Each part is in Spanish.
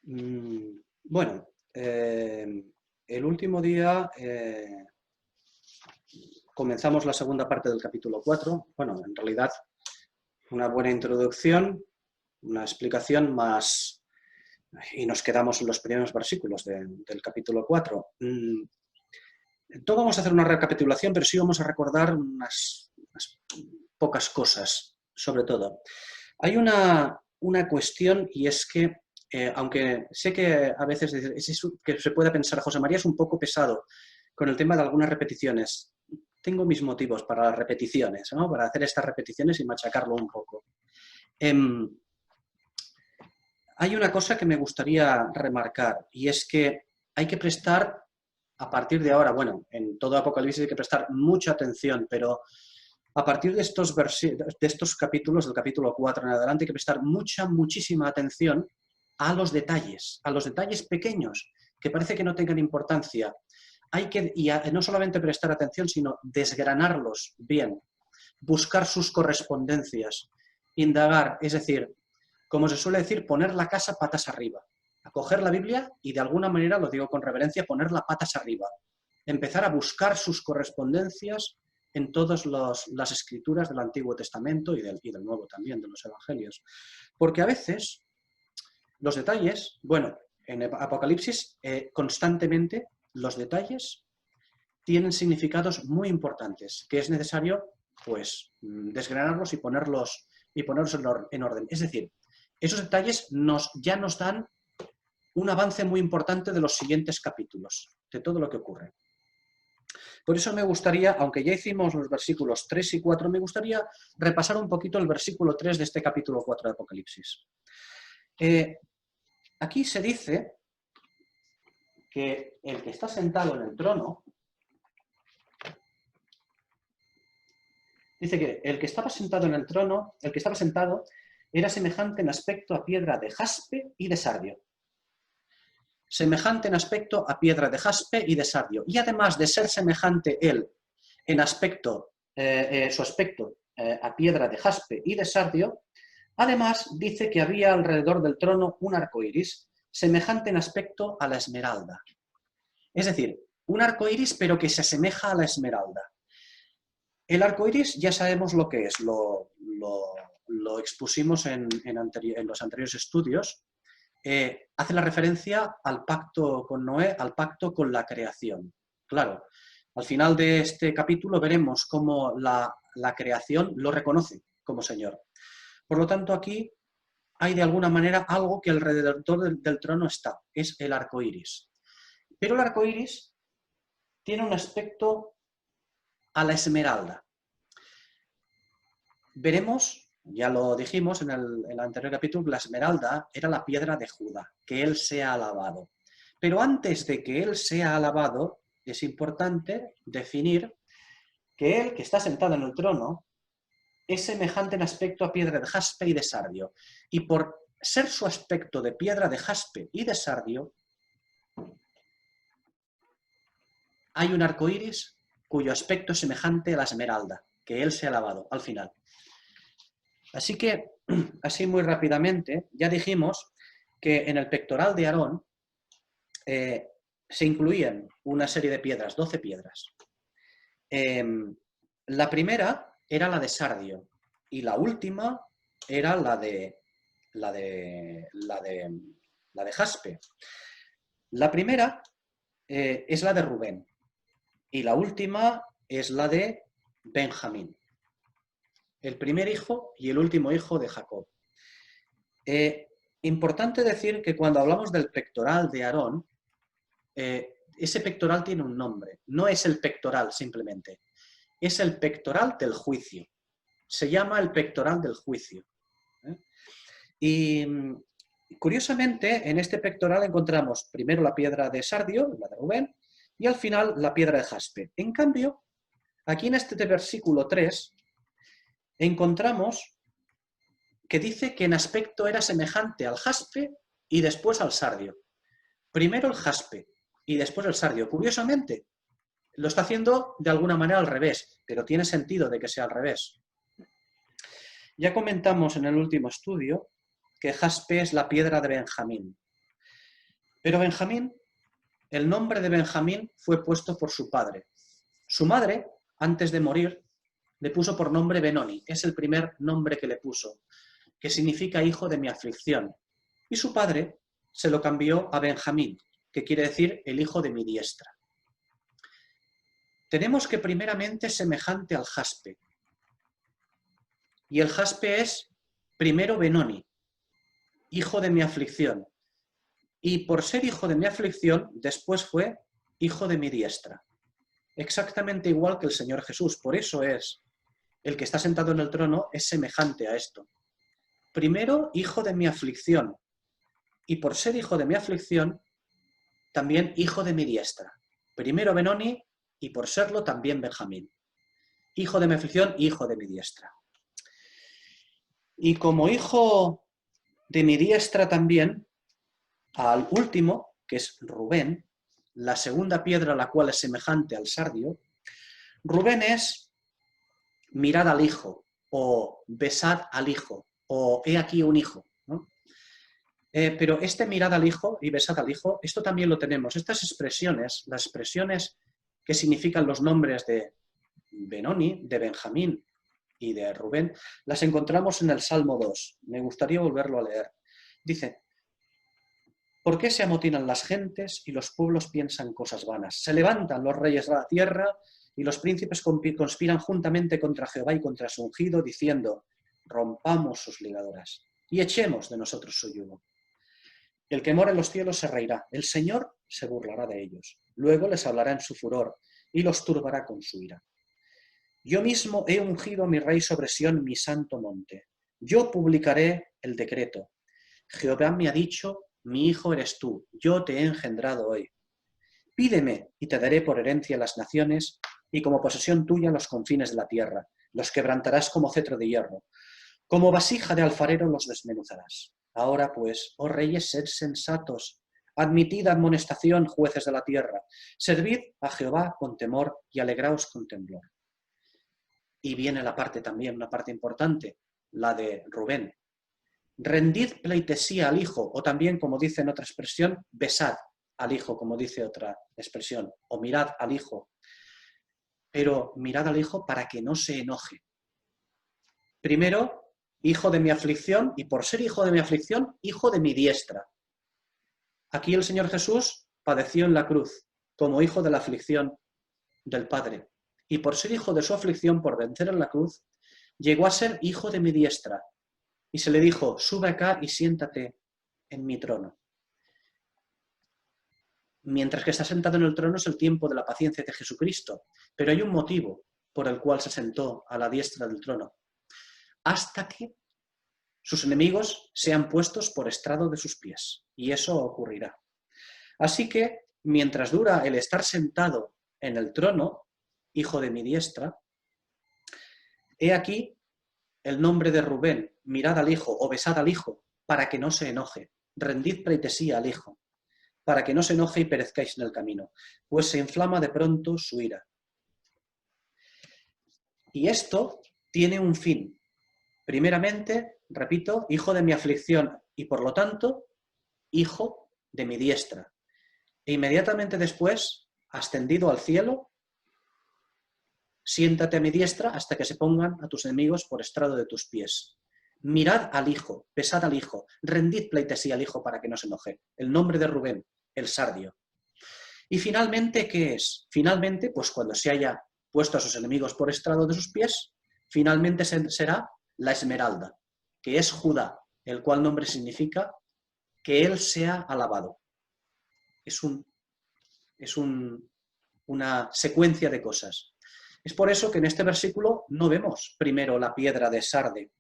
Bueno, el último día comenzamos la segunda parte del capítulo 4. Bueno, en realidad una buena introducción, una explicación más, y nos quedamos en los primeros versículos del capítulo 4. No vamos a hacer una recapitulación, pero sí vamos a recordar unas pocas cosas, sobre todo. Hay una cuestión, y es que, aunque sé que a veces que se puede pensar, José María es un poco pesado con el tema de algunas repeticiones. Tengo mis motivos para las repeticiones, ¿no? Para hacer estas repeticiones y machacarlo un poco. Hay una cosa que me gustaría remarcar, y es que hay que prestar, a partir de ahora, bueno, en todo Apocalipsis hay que prestar mucha atención, pero a partir de estos capítulos, del capítulo 4 en adelante, hay que prestar muchísima atención a los detalles pequeños, que parece que no tengan importancia. Hay que, no solamente prestar atención, sino desgranarlos bien, buscar sus correspondencias, indagar, es decir, como se suele decir, poner la casa patas arriba. A coger la Biblia y de alguna manera, lo digo con reverencia, ponerla patas arriba. Empezar a buscar sus correspondencias en todas las escrituras del Antiguo Testamento y del Nuevo también, de los Evangelios. Porque a veces los detalles, bueno, en Apocalipsis constantemente los detalles tienen significados muy importantes, que es necesario pues desgranarlos y ponerlos en orden. Es decir, esos detalles ya nos dan un avance muy importante de los siguientes capítulos, de todo lo que ocurre. Por eso me gustaría, aunque ya hicimos los versículos 3 y 4, me gustaría repasar un poquito el versículo 3 de este capítulo 4 de Apocalipsis. Aquí se dice que el que está sentado en el trono, dice que el que estaba sentado en el trono, el que estaba sentado, era semejante en aspecto a piedra de jaspe y de sardio. Semejante en aspecto a piedra de jaspe y de sardio. Y además de ser semejante él en aspecto, su aspecto a piedra de jaspe y de sardio, además dice que había alrededor del trono un arco iris, semejante en aspecto a la esmeralda. Es decir, un arco iris, pero que se asemeja a la esmeralda. El arco iris ya sabemos lo que es, lo expusimos en los anteriores estudios. Hace la referencia al pacto con Noé, al pacto con la creación. Claro, al final de este capítulo veremos cómo la creación lo reconoce como Señor. Por lo tanto, aquí hay de alguna manera algo que alrededor del trono está, es el arco iris. Pero el arco iris tiene un aspecto a la esmeralda. Veremos, ya lo dijimos en el anterior capítulo, la esmeralda era la piedra de Judá, que él sea alabado. Pero antes de que él sea alabado, es importante definir que él, que está sentado en el trono, es semejante en aspecto a piedra de jaspe y de sardio. Y por ser su aspecto de piedra de jaspe y de sardio, hay un arco iris cuyo aspecto es semejante a la esmeralda, que él sea alabado al final. Así que, así muy rápidamente, ya dijimos que en el pectoral de Aarón se incluían una serie de piedras, 12 piedras. La primera era la de sardio y la última era la de jaspe. La primera es la de Rubén y la última es la de Benjamín. El primer hijo y el último hijo de Jacob. Importante decir que cuando hablamos del pectoral de Aarón, ese pectoral tiene un nombre. No es el pectoral simplemente. Es el pectoral del juicio. Se llama el pectoral del juicio. Y curiosamente, en este pectoral encontramos primero la piedra de sardio, la de Rubén, y al final la piedra de jaspe. En cambio, aquí en este versículo 3, encontramos que dice que en aspecto era semejante al jaspe y después al sardio. Primero el jaspe y después el sardio. Curiosamente, lo está haciendo de alguna manera al revés, pero tiene sentido de que sea al revés. Ya comentamos en el último estudio que jaspe es la piedra de Benjamín. Pero Benjamín, el nombre de Benjamín fue puesto por su padre. Su madre, antes de morir, le puso por nombre Benoni. Es el primer nombre que le puso, que significa hijo de mi aflicción. Y su padre se lo cambió a Benjamín, que quiere decir el hijo de mi diestra. Tenemos que primeramente es semejante al jaspe. Y el jaspe es primero Benoni, hijo de mi aflicción. Y por ser hijo de mi aflicción, después fue hijo de mi diestra. Exactamente igual que el Señor Jesús. Por eso es, el que está sentado en el trono es semejante a esto. Primero, hijo de mi aflicción. Y por ser hijo de mi aflicción, también hijo de mi diestra. Primero Benoni y por serlo también Benjamín. Hijo de mi aflicción, hijo de mi diestra. Y como hijo de mi diestra también, al último, que es Rubén, la segunda piedra, la cual es semejante al sardio, Rubén es mirad al hijo, o besad al hijo, o he aquí un hijo, ¿no? Pero este mirad al hijo y besad al hijo, esto también lo tenemos. Estas expresiones, las expresiones que significan los nombres de Benoni, de Benjamín y de Rubén, las encontramos en el Salmo 2. Me gustaría volverlo a leer. Dice: ¿por qué se amotinan las gentes y los pueblos piensan cosas vanas? Se levantan los reyes de la tierra y los príncipes conspiran juntamente contra Jehová y contra su ungido, diciendo: rompamos sus ligaduras y echemos de nosotros su yugo. El que mora en los cielos se reirá, el Señor se burlará de ellos. Luego les hablará en su furor y los turbará con su ira. Yo mismo he ungido a mi rey sobre Sión, mi santo monte. Yo publicaré el decreto. Jehová me ha dicho: mi hijo eres tú, yo te he engendrado hoy. Pídeme y te daré por herencia las naciones y como posesión tuya los confines de la tierra. Los quebrantarás como cetro de hierro. Como vasija de alfarero los desmenuzarás. Ahora pues, oh reyes, sed sensatos. Admitid amonestación, jueces de la tierra. Servid a Jehová con temor y alegraos con temblor. Y viene la parte también, una parte importante, la de Rubén. Rendid pleitesía al hijo, o también, como dice en otra expresión, besad al hijo, como dice otra expresión, o mirad al hijo. Pero mirad al hijo para que no se enoje. Primero, hijo de mi aflicción, y por ser hijo de mi aflicción, hijo de mi diestra. Aquí el Señor Jesús padeció en la cruz como hijo de la aflicción del Padre. Y por ser hijo de su aflicción, por vencer en la cruz, llegó a ser hijo de mi diestra. Y se le dijo: sube acá y siéntate en mi trono. Mientras que está sentado en el trono es el tiempo de la paciencia de Jesucristo. Pero hay un motivo por el cual se sentó a la diestra del trono. Hasta que sus enemigos sean puestos por estrado de sus pies. Y eso ocurrirá. Así que, mientras dura el estar sentado en el trono, hijo de mi diestra, he aquí el nombre de Rubén: mirad al hijo o besad al hijo, para que no se enoje. Rendid pleitesía al hijo, para que no se enoje y perezcáis en el camino, pues se inflama de pronto su ira. Y esto tiene un fin. Primeramente, repito, hijo de mi aflicción y por lo tanto, hijo de mi diestra. E inmediatamente después, ascendido al cielo, siéntate a mi diestra hasta que se pongan a tus enemigos por estrado de tus pies. Mirad al hijo, besad al hijo, rendid pleitesía al hijo para que no se enoje. El nombre de Rubén, el sardio. Y finalmente, ¿qué es? Finalmente, pues cuando se haya puesto a sus enemigos por estrado de sus pies, finalmente será la esmeralda, que es Judá, el cual nombre significa que él sea alabado. Es una secuencia de cosas. Es por eso que en este versículo no vemos primero la piedra de sardio,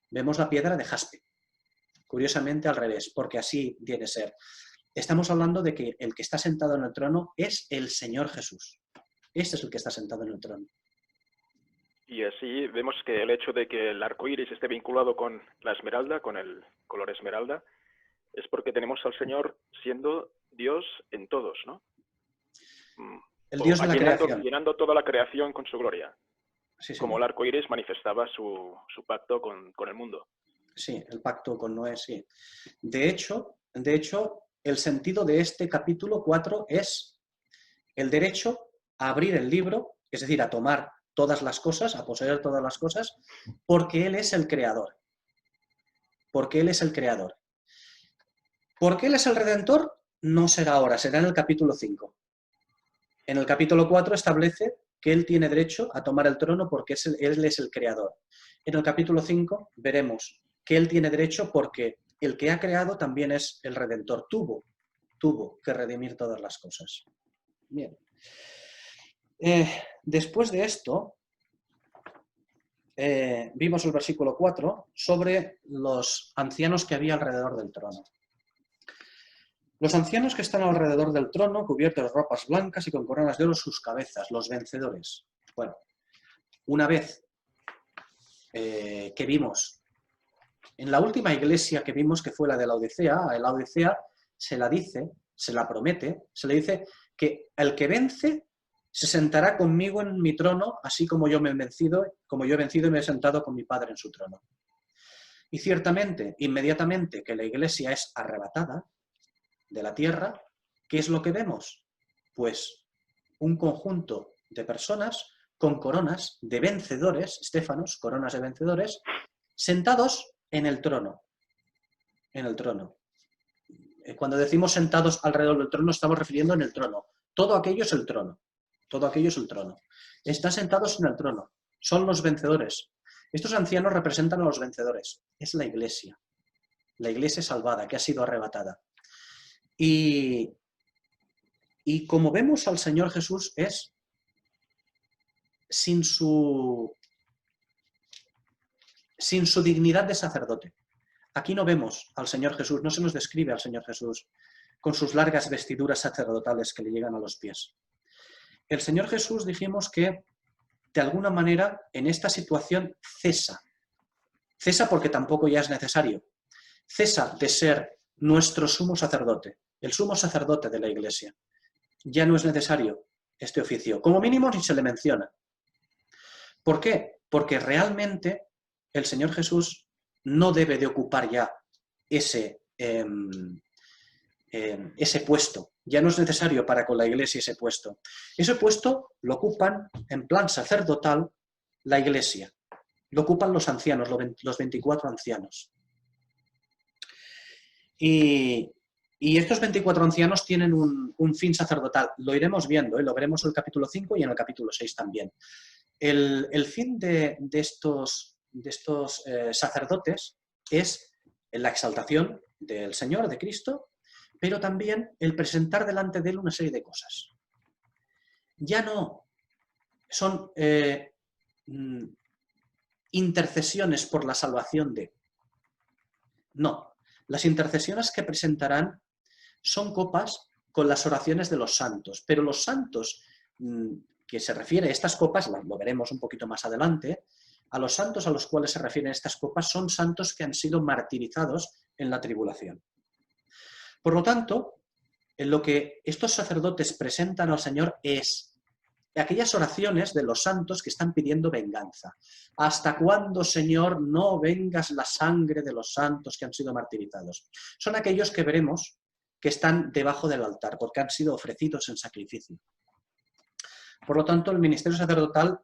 vemos la piedra de jaspe. Curiosamente al revés, porque así debe ser. Estamos hablando de que el que está sentado en el trono es el Señor Jesús. Este es el que está sentado en el trono. Y así vemos que el hecho de que el arco iris esté vinculado con la esmeralda, con el color esmeralda, es porque tenemos al Señor siendo Dios en todos, ¿no? El Dios de la creación. Llenando toda la creación con su gloria. Sí, Como señor. el arco iris manifestaba su pacto con el mundo. Sí, el pacto con Noé, sí. De hecho, el sentido de este capítulo 4 es el derecho a abrir el libro, es decir, a tomar todas las cosas, a poseer todas las cosas, porque Él es el creador. Porque Él es el creador. ¿Por qué Él es el redentor? No será ahora, será en el capítulo 5. En el capítulo 4 establece que Él tiene derecho a tomar el trono porque Él es el creador. En el capítulo 5 veremos que Él tiene derecho porque el que ha creado también es el redentor. Tuvo que redimir todas las cosas. Bien. Después de esto, vimos el versículo 4 sobre los ancianos que había alrededor del trono. Los ancianos que están alrededor del trono, cubiertos de ropas blancas y con coronas de oro sus cabezas, los vencedores. Bueno, una vez que vimos, en la última iglesia que vimos, que fue la de la Odisea se la dice, se la promete, se le dice que el que vence se sentará conmigo en mi trono, así como yo he vencido y me he sentado con mi Padre en su trono. Y ciertamente, inmediatamente que la iglesia es arrebatada de la tierra, ¿qué es lo que vemos? Pues un conjunto de personas con coronas de vencedores, estéfanos, coronas de vencedores, sentados en el trono. En el trono. Cuando decimos sentados alrededor del trono, estamos refiriendo en el trono. Todo aquello es el trono. Todo aquello es el trono. Están sentados en el trono. Son los vencedores. Estos ancianos representan a los vencedores. Es la iglesia. La iglesia salvada, que ha sido arrebatada. Y como vemos al Señor Jesús es sin su dignidad de sacerdote. Aquí no vemos al Señor Jesús, no se nos describe al Señor Jesús con sus largas vestiduras sacerdotales que le llegan a los pies. El Señor Jesús, dijimos que de alguna manera en esta situación cesa. Cesa porque tampoco ya es necesario. Cesa de ser nuestro sumo sacerdote, el sumo sacerdote de la Iglesia. Ya no es necesario este oficio. Como mínimo ni se le menciona. ¿Por qué? Porque realmente el Señor Jesús no debe de ocupar ya ese puesto. Ya no es necesario para con la Iglesia ese puesto. Ese puesto lo ocupan en plan sacerdotal la Iglesia. Lo ocupan los ancianos, los 24 ancianos. Y estos 24 ancianos tienen un fin sacerdotal. Lo iremos viendo, lo veremos en el capítulo 5 y en el capítulo 6 también. El fin de estos sacerdotes es la exaltación del Señor, de Cristo, pero también el presentar delante de Él una serie de cosas. Ya no son intercesiones por la salvación de... No, las intercesiones que presentarán son copas con las oraciones de los santos, pero los santos que se refiere a estas copas, lo veremos un poquito más adelante, a los santos a los cuales se refieren estas copas son santos que han sido martirizados en la tribulación. Por lo tanto, en lo que estos sacerdotes presentan al Señor es aquellas oraciones de los santos que están pidiendo venganza. ¿Hasta cuándo, Señor, no vengas la sangre de los santos que han sido martirizados? Son aquellos que veremos que están debajo del altar, porque han sido ofrecidos en sacrificio. Por lo tanto, el ministerio sacerdotal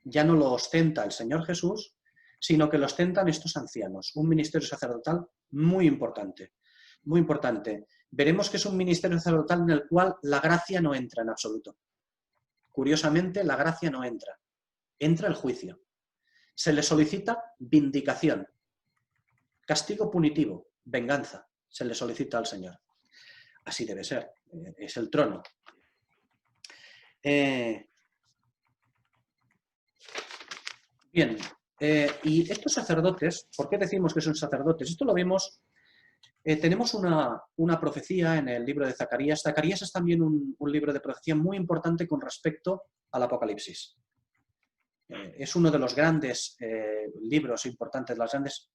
ya no lo ostenta el Señor Jesús, sino que lo ostentan estos ancianos. Un ministerio sacerdotal muy importante, muy importante. Veremos que es un ministerio sacerdotal en el cual la gracia no entra en absoluto. Curiosamente, la gracia no entra. Entra el juicio. Se le solicita vindicación, castigo punitivo, venganza. Se le solicita al Señor. Así debe ser. Es el trono. Bien. Y estos sacerdotes, ¿por qué decimos que son sacerdotes? Esto lo vemos... tenemos una profecía en el libro de Zacarías. Zacarías es también un libro de profecía muy importante con respecto al Apocalipsis. Es uno de los grandes libros importantes, las grandes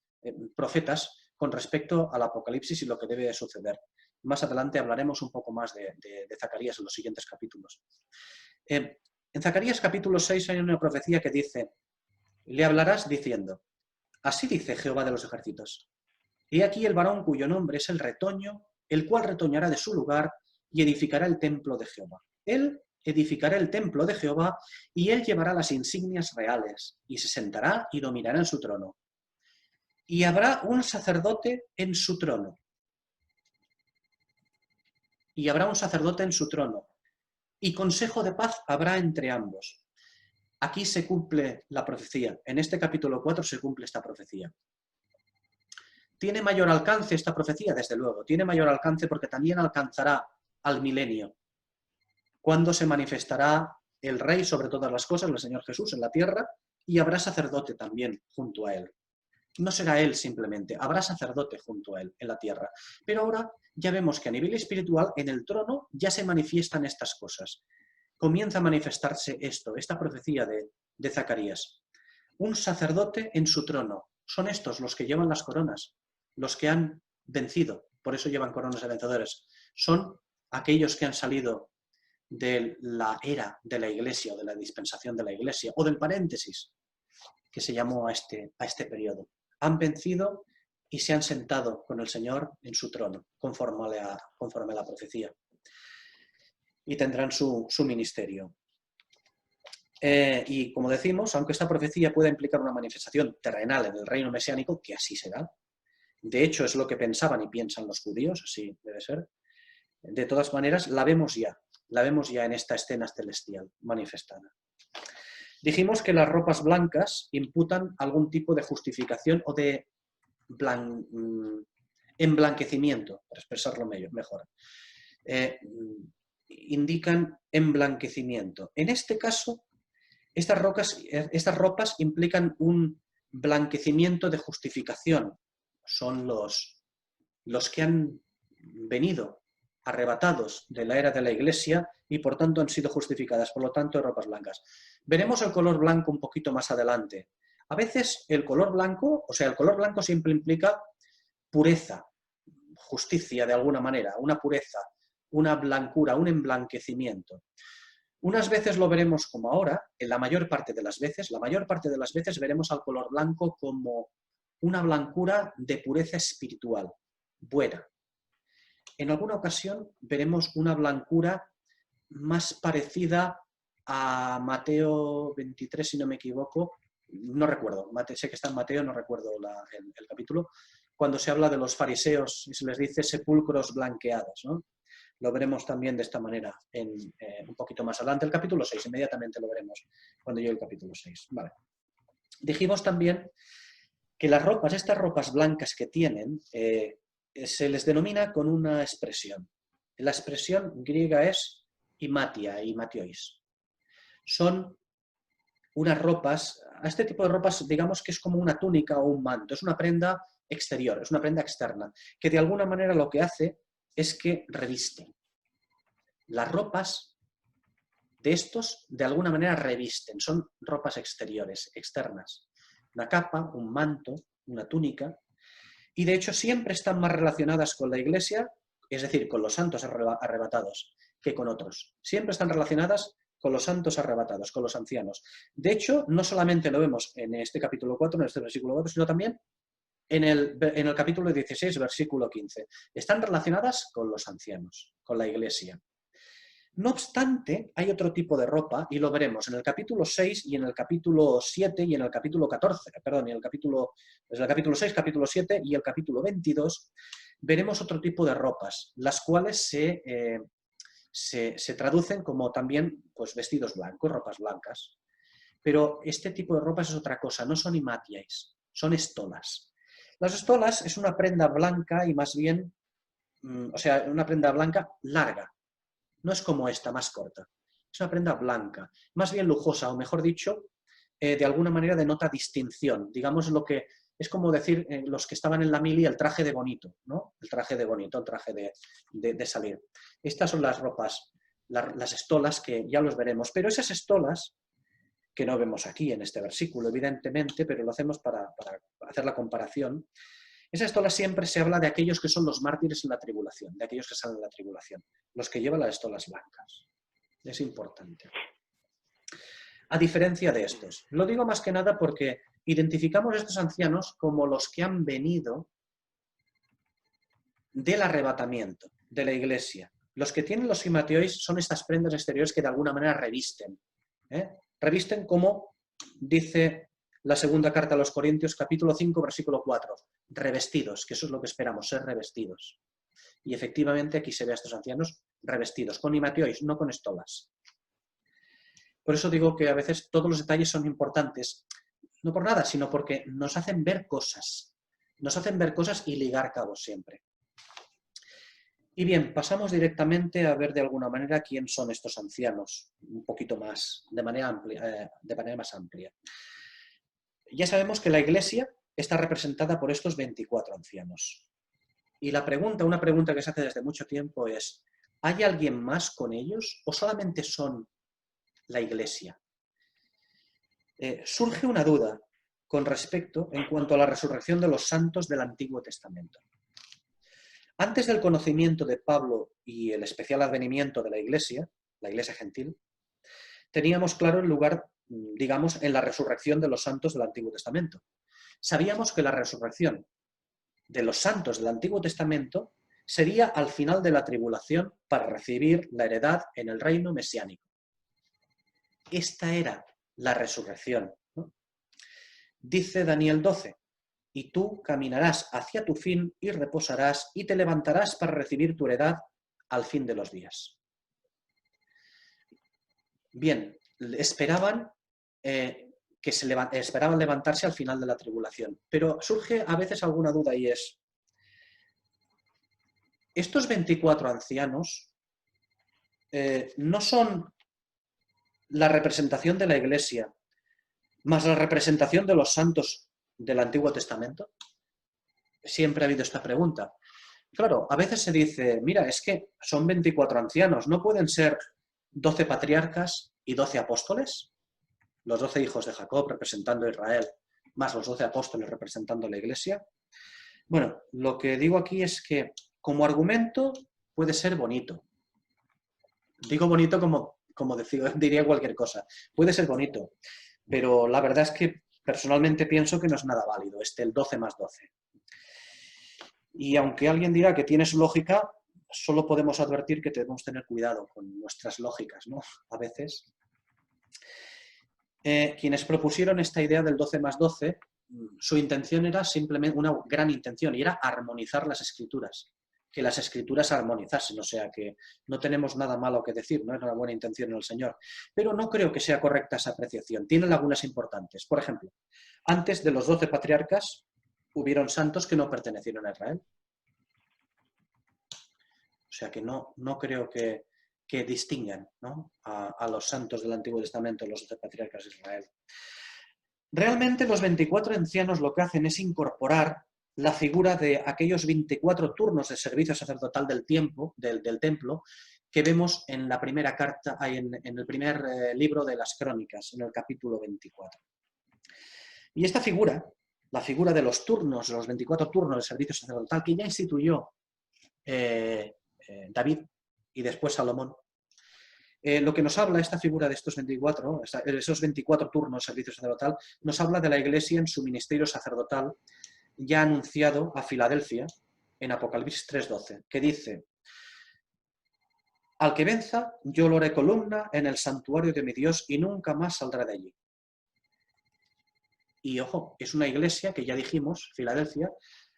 profetas con respecto al Apocalipsis y lo que debe suceder. Más adelante hablaremos un poco más de Zacarías en los siguientes capítulos. En Zacarías capítulo 6 hay una profecía que dice: le hablarás diciendo, Así dice Jehová de los ejércitos. He aquí el varón cuyo nombre es el retoño, el cual retoñará de su lugar y edificará el templo de Jehová. Él edificará el templo de Jehová y él llevará las insignias reales y se sentará y dominará en su trono. Y habrá un sacerdote en su trono. Y habrá un sacerdote en su trono. Y consejo de paz habrá entre ambos. Aquí se cumple la profecía. En este capítulo 4 se cumple esta profecía. ¿Tiene mayor alcance esta profecía? Desde luego. Tiene mayor alcance porque también alcanzará al milenio, cuando se manifestará el Rey sobre todas las cosas, el Señor Jesús, en la tierra, y habrá sacerdote también junto a él. No será él simplemente, habrá sacerdote junto a él en la tierra. Pero ahora ya vemos que a nivel espiritual, en el trono, ya se manifiestan estas cosas. Comienza a manifestarse esto, esta profecía de Zacarías. Un sacerdote en su trono. Son estos los que llevan las coronas, los que han vencido, por eso llevan coronas de vencedores. Son aquellos que han salido de la era de la Iglesia o de la dispensación de la Iglesia o del paréntesis que se llamó a este periodo. Han vencido y se han sentado con el Señor en su trono, conforme a la profecía. Y tendrán su ministerio. Y como decimos, aunque esta profecía pueda implicar una manifestación terrenal en el reino mesiánico, que así será, de hecho es lo que pensaban y piensan los judíos, así debe ser, de todas maneras la vemos ya en esta escena celestial manifestada. Dijimos que las ropas blancas imputan algún tipo de justificación o de emblanquecimiento, para expresarlo mejor. Indican emblanquecimiento. En este caso, estas ropas implican un blanquecimiento de justificación. Son los que han venido arrebatados de la era de la Iglesia y por tanto han sido justificadas, por lo tanto, ropas blancas. Veremos el color blanco un poquito más adelante. A veces el color blanco siempre implica pureza, justicia de alguna manera, una pureza, una blancura, un emblanquecimiento. Unas veces lo veremos como ahora, en la mayor parte de las veces veremos al color blanco como una blancura de pureza espiritual, buena. En alguna ocasión veremos una blancura más parecida a Mateo 23, si no me equivoco, no recuerdo, sé que está en Mateo, no recuerdo el capítulo, cuando se habla de los fariseos y se les dice sepulcros blanqueados, ¿no? Lo veremos también de esta manera un poquito más adelante, el capítulo 6, inmediatamente lo veremos cuando llegue el capítulo 6. Vale. Dijimos también que estas ropas blancas que tienen, se les denomina con una expresión. La expresión griega es imatia, imatiois. Son unas ropas, a este tipo de ropas digamos que es como una túnica o un manto, es una prenda exterior, es una prenda externa, que de alguna manera lo que hace es que revisten. Las ropas de estos de alguna manera revisten, son ropas exteriores, externas. Una capa, un manto, una túnica, y de hecho siempre están más relacionadas con la Iglesia, es decir, con los santos arrebatados, que con otros. Siempre están relacionadas con los santos arrebatados, con los ancianos. De hecho, no solamente lo vemos en este capítulo 4, en este versículo 4, sino también en el capítulo 16, versículo 15. Están relacionadas con los ancianos, con la Iglesia. No obstante, hay otro tipo de ropa, y lo veremos en el capítulo 6 y en el capítulo 7 y en el capítulo 14, perdón, en el capítulo 6, capítulo 7 y el capítulo 22, veremos otro tipo de ropas, las cuales se traducen como también pues, vestidos blancos, ropas blancas. Pero este tipo de ropas es otra cosa, no son imatiais, son estolas. Las estolas es una prenda blanca y más bien, una prenda blanca larga. No es como esta, más corta. Es una prenda blanca, más bien lujosa, o mejor dicho, de alguna manera denota distinción. Digamos lo que es como decir los que estaban en la mili el traje de bonito, ¿no? El traje de bonito, el traje de salir. Estas son las ropas, las estolas que ya los veremos. Pero esas estolas, que no vemos aquí en este versículo, evidentemente, pero lo hacemos para hacer la comparación. Esas estolas siempre se habla de aquellos que son los mártires en la tribulación, de aquellos que salen de la tribulación, los que llevan las estolas blancas. Es importante. A diferencia de estos. Lo digo más que nada porque identificamos a estos ancianos como los que han venido del arrebatamiento de la iglesia. Los que tienen los himatióis son estas prendas exteriores que de alguna manera revisten. Revisten como dice la segunda carta a los Corintios, capítulo 5, versículo 4. Revestidos, que eso es lo que esperamos, ser revestidos. Y efectivamente aquí se ve a estos ancianos revestidos, con himatióis, no con estolas. Por eso digo que a veces todos los detalles son importantes, no por nada, sino porque nos hacen ver cosas. Nos hacen ver cosas y ligar cabos siempre. Y bien, pasamos directamente a ver de alguna manera quién son estos ancianos, un poquito más, de manera más amplia. Ya sabemos que la Iglesia está representada por estos 24 ancianos. Y una pregunta que se hace desde mucho tiempo es, ¿hay alguien más con ellos o solamente son la Iglesia? Surge una duda con respecto en cuanto a la resurrección de los santos del Antiguo Testamento. Antes del conocimiento de Pablo y el especial advenimiento de la Iglesia gentil, teníamos claro el lugar, digamos, en la resurrección de los santos del Antiguo Testamento. Sabíamos que la resurrección de los santos del Antiguo Testamento sería al final de la tribulación para recibir la heredad en el reino mesiánico. Esta era la resurrección, ¿no? Dice Daniel 12, y tú caminarás hacia tu fin y reposarás y te levantarás para recibir tu heredad al fin de los días. Bien, esperaban levantarse al final de la tribulación, pero surge a veces alguna duda y es, estos 24 ancianos no son la representación de la Iglesia más la representación de los santos del Antiguo Testamento. Siempre ha habido esta pregunta. Claro, a veces se dice, mira, es que son 24 ancianos, ¿no pueden ser 12 patriarcas y 12 apóstoles? Los 12 hijos de Jacob representando a Israel, más los 12 apóstoles representando a la Iglesia. Bueno, lo que digo aquí es que como argumento puede ser bonito. Digo bonito como diría cualquier cosa. Puede ser bonito, pero la verdad es que personalmente pienso que no es nada válido, el 12 más 12. Y aunque alguien dirá que tiene su lógica, solo podemos advertir que debemos tener cuidado con nuestras lógicas, ¿no? A veces. Quienes propusieron esta idea del 12 más 12, su intención era simplemente una gran intención, y era armonizar las escrituras. Que las escrituras armonizasen, o sea que no tenemos nada malo que decir, no es una buena intención en el Señor. Pero no creo que sea correcta esa apreciación. Tiene lagunas importantes. Por ejemplo, antes de los 12 patriarcas, hubieron santos que no pertenecieron a Israel. O sea que no creo que distingan, ¿no? a los santos del Antiguo Testamento, los 12 patriarcas de Israel. Realmente los 24 ancianos lo que hacen es incorporar la figura de aquellos 24 turnos de servicio sacerdotal del templo, que vemos en la primera carta, en el primer libro de las Crónicas, en el capítulo 24. Y esta figura, la figura de los turnos, los 24 turnos de servicio sacerdotal, que ya instituyó David y después Salomón, lo que nos habla esta figura de esos 24 turnos de servicio sacerdotal, nos habla de la Iglesia en su ministerio sacerdotal ya anunciado a Filadelfia en Apocalipsis 3:12, que dice: al que venza, yo lo haré columna en el santuario de mi Dios y nunca más saldrá de allí. Y ojo, es una iglesia que ya dijimos, Filadelfia,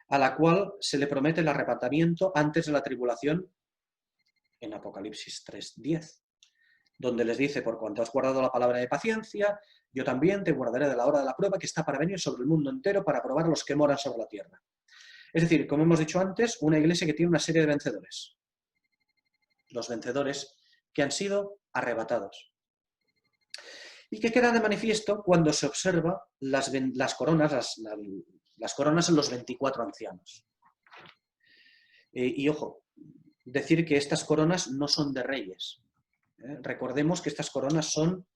a la cual se le promete el arrebatamiento antes de la tribulación en Apocalipsis 3:10, donde les dice: por cuanto has guardado la palabra de paciencia, yo también te guardaré de la hora de la prueba que está para venir sobre el mundo entero para probar a los que moran sobre la tierra. Es decir, como hemos dicho antes, una iglesia que tiene una serie de vencedores. Los vencedores que han sido arrebatados. Y que queda de manifiesto cuando se observa las coronas en los 24 ancianos. Y ojo, decir que estas coronas no son de reyes. Recordemos que estas coronas son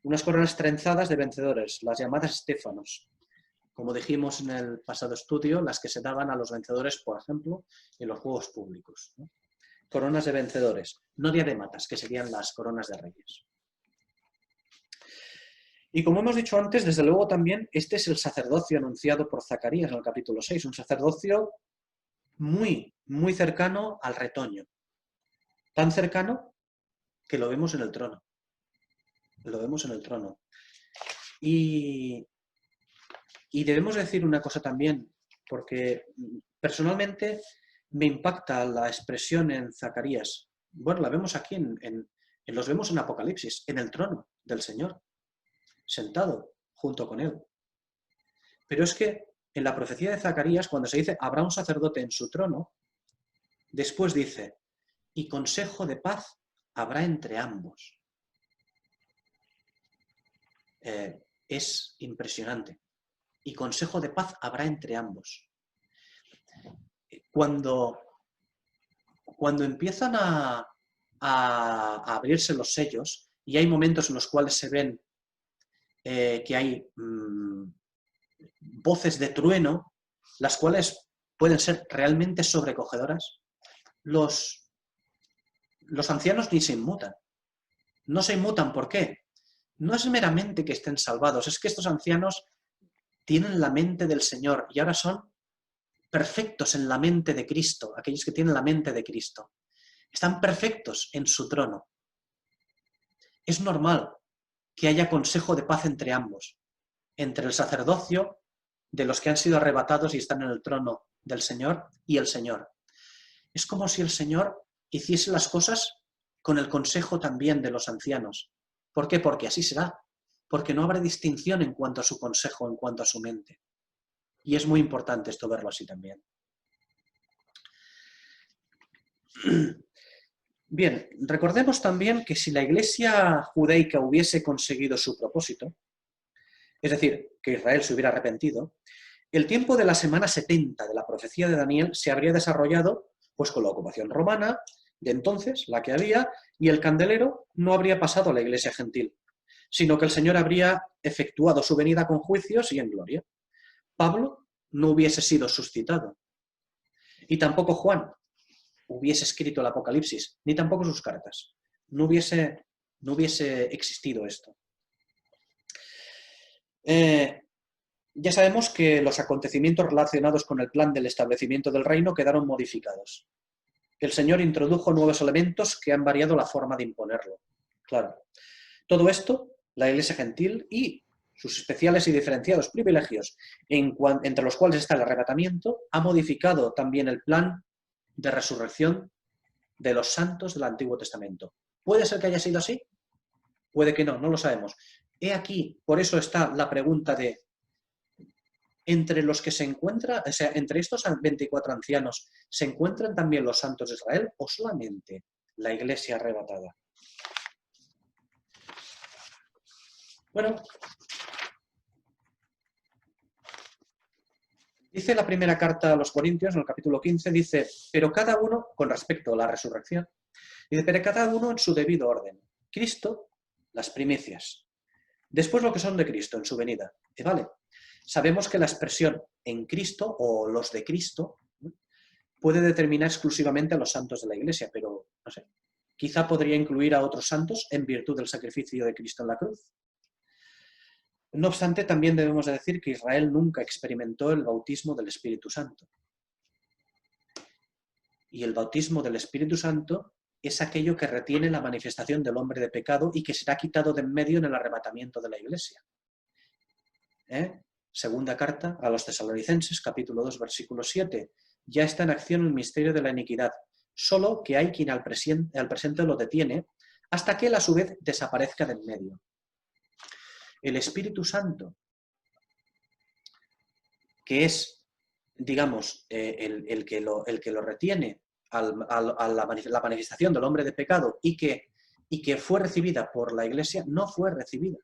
unas coronas trenzadas de vencedores, las llamadas estéfanos. Como dijimos en el pasado estudio, las que se daban a los vencedores, por ejemplo, en los juegos públicos, ¿no? Coronas de vencedores, no diadematas, que serían las coronas de reyes. Y como hemos dicho antes, desde luego también este es el sacerdocio anunciado por Zacarías en el capítulo 6, un sacerdocio muy, muy cercano al retoño. Tan cercano que lo vemos en el trono. Lo vemos en el trono. Y debemos decir una cosa también, porque personalmente me impacta la expresión en Zacarías. Bueno, la vemos aquí, los vemos en Apocalipsis, en el trono del Señor, sentado junto con él. Pero es que en la profecía de Zacarías, cuando se dice habrá un sacerdote en su trono, después dice, y consejo de paz habrá entre ambos. Es impresionante. Y consejo de paz habrá entre ambos. Cuando empiezan a abrirse los sellos, y hay momentos en los cuales se ven que hay voces de trueno, las cuales pueden ser realmente sobrecogedoras, los ancianos ni se inmutan. No se inmutan, ¿por qué? No es meramente que estén salvados, es que estos ancianos tienen la mente del Señor y ahora son perfectos en la mente de Cristo, aquellos que tienen la mente de Cristo. Están perfectos en su trono. Es normal que haya consejo de paz entre ambos, entre el sacerdocio de los que han sido arrebatados y están en el trono del Señor y el Señor. Es como si el Señor hiciese las cosas con el consejo también de los ancianos. ¿Por qué? Porque así será. Porque no habrá distinción en cuanto a su consejo, en cuanto a su mente. Y es muy importante esto verlo así también. Bien, recordemos también que si la Iglesia judaica hubiese conseguido su propósito, es decir, que Israel se hubiera arrepentido, el tiempo de la semana 70 de la profecía de Daniel se habría desarrollado pues con la ocupación romana de entonces, la que había, y el candelero no habría pasado a la Iglesia gentil, sino que el Señor habría efectuado su venida con juicios y en gloria. Pablo no hubiese sido suscitado, y tampoco Juan hubiese escrito el Apocalipsis, ni tampoco sus cartas. No hubiese existido esto. Ya sabemos que los acontecimientos relacionados con el plan del establecimiento del reino quedaron modificados. El Señor introdujo nuevos elementos que han variado la forma de imponerlo. Claro. Todo esto, la Iglesia gentil y sus especiales y diferenciados privilegios, entre los cuales está el arrebatamiento, ha modificado también el plan de resurrección de los santos del Antiguo Testamento. ¿Puede ser que haya sido así? Puede que no, no lo sabemos. He aquí, por eso está la pregunta de entre los que se encuentran, o sea, entre estos 24 ancianos, ¿se encuentran también los santos de Israel o solamente la Iglesia arrebatada? Bueno, dice la primera carta a los Corintios, en el capítulo 15, dice, pero cada uno, con respecto a la resurrección, dice, pero cada uno en su debido orden. Cristo, las primicias. Después lo que son de Cristo en su venida. ¿Vale? Sabemos que la expresión en Cristo o los de Cristo puede determinar exclusivamente a los santos de la Iglesia, pero no sé. Quizá podría incluir a otros santos en virtud del sacrificio de Cristo en la cruz. No obstante, también debemos de decir que Israel nunca experimentó el bautismo del Espíritu Santo. Y el bautismo del Espíritu Santo es aquello que retiene la manifestación del hombre de pecado y que será quitado de en medio en el arrebatamiento de la Iglesia. Segunda carta a los Tesalonicenses, capítulo 2, versículo 7. Ya está en acción el misterio de la iniquidad, solo que hay quien al presente lo detiene, hasta que él a su vez desaparezca de en medio. El Espíritu Santo, que es, digamos, el que lo retiene a la manifestación del hombre de pecado y que fue recibida por la Iglesia, no fue recibida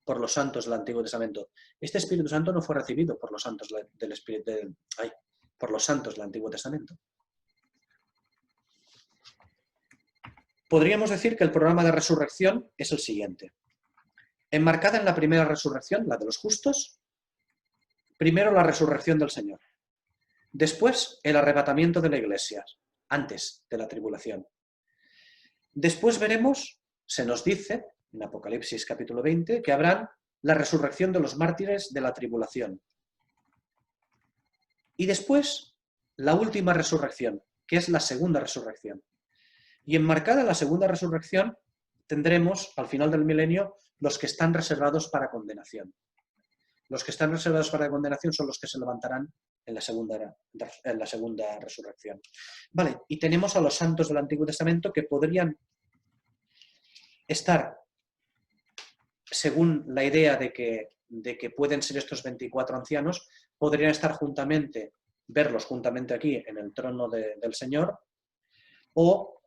por los santos del Antiguo Testamento. Este Espíritu Santo no fue recibido por los santos por los santos del Antiguo Testamento. Podríamos decir que el programa de resurrección es el siguiente. Enmarcada en la primera resurrección, la de los justos, primero la resurrección del Señor. Después el arrebatamiento de la Iglesia, antes de la tribulación. Después veremos, se nos dice, en Apocalipsis capítulo 20, que habrán la resurrección de los mártires de la tribulación. Y después, la última resurrección, que es la segunda resurrección. Y enmarcada en la segunda resurrección, tendremos, al final del milenio, los que están reservados para condenación. Los que están reservados para condenación son los que se levantarán en la segunda resurrección. Vale, y tenemos a los santos del Antiguo Testamento que podrían estar, según la idea de que pueden ser estos 24 ancianos, podrían estar verlos juntamente aquí en el trono del Señor, o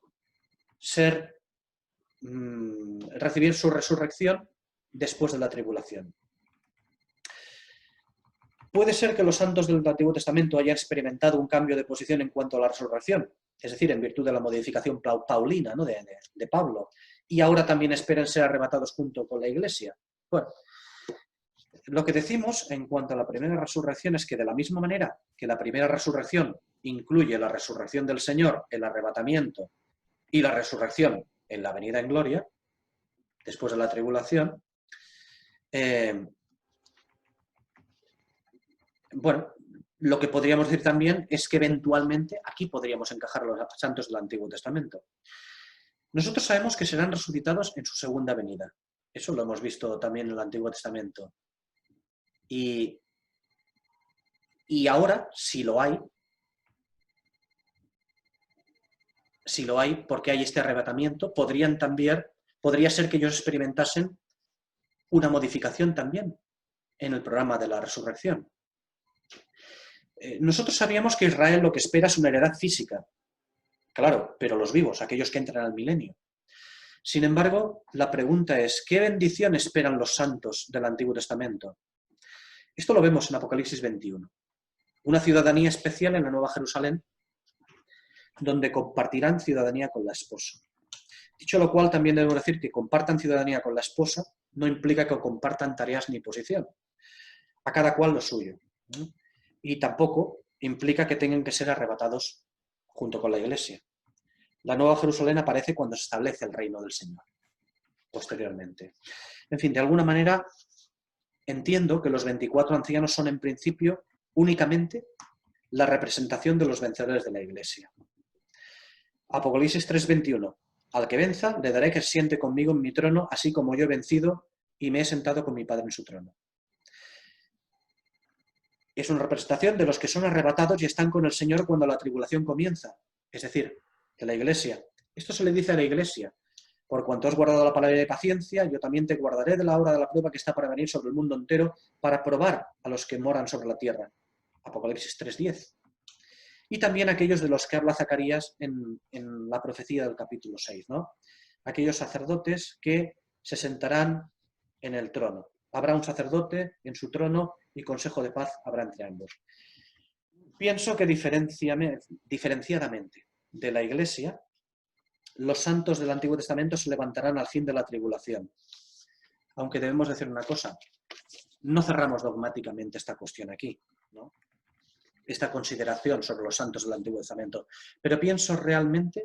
recibir su resurrección después de la tribulación. Puede ser que los santos del Antiguo Testamento hayan experimentado un cambio de posición en cuanto a la resurrección, es decir, en virtud de la modificación paulina, ¿no? de Pablo, y ahora también esperan ser arrebatados junto con la Iglesia. Bueno, lo que decimos en cuanto a la primera resurrección es que de la misma manera que la primera resurrección incluye la resurrección del Señor, el arrebatamiento y la resurrección en la venida en gloria, después de la tribulación, bueno, lo que podríamos decir también es que eventualmente aquí podríamos encajar a los santos del Antiguo Testamento. Nosotros sabemos que serán resucitados en su segunda venida. Eso lo hemos visto también en el Antiguo Testamento. Y ahora, si lo hay, porque hay este arrebatamiento, podría ser que ellos experimentasen una modificación también en el programa de la resurrección. Nosotros sabíamos que Israel lo que espera es una heredad física. Claro, pero los vivos, aquellos que entran al milenio. Sin embargo, la pregunta es, ¿qué bendición esperan los santos del Antiguo Testamento? Esto lo vemos en Apocalipsis 21. Una ciudadanía especial en la Nueva Jerusalén, donde compartirán ciudadanía con la esposa. Dicho lo cual, también debemos decir que compartan ciudadanía con la esposa no implica que compartan tareas ni posición. A cada cual lo suyo. Y tampoco implica que tengan que ser arrebatados junto con la Iglesia. La Nueva Jerusalén aparece cuando se establece el reino del Señor, posteriormente. En fin, de alguna manera, entiendo que los 24 ancianos son en principio únicamente la representación de los vencedores de la Iglesia. Apocalipsis 3:21. Al que venza, le daré que se siente conmigo en mi trono, así como yo he vencido y me he sentado con mi Padre en su trono. Es una representación de los que son arrebatados y están con el Señor cuando la tribulación comienza, es decir, de la Iglesia. Esto se le dice a la Iglesia: por cuanto has guardado la palabra de paciencia, yo también te guardaré de la hora de la prueba que está para venir sobre el mundo entero, para probar a los que moran sobre la tierra. Apocalipsis 3:10. Y también aquellos de los que habla Zacarías en la profecía del capítulo 6, ¿no? Aquellos sacerdotes que se sentarán en el trono. Habrá un sacerdote en su trono y consejo de paz habrá entre ambos. Pienso que diferenciadamente de la Iglesia, los santos del Antiguo Testamento se levantarán al fin de la tribulación. Aunque debemos decir una cosa, no cerramos dogmáticamente esta cuestión aquí, ¿no? Esta consideración sobre los santos del Antiguo Testamento. Pero pienso realmente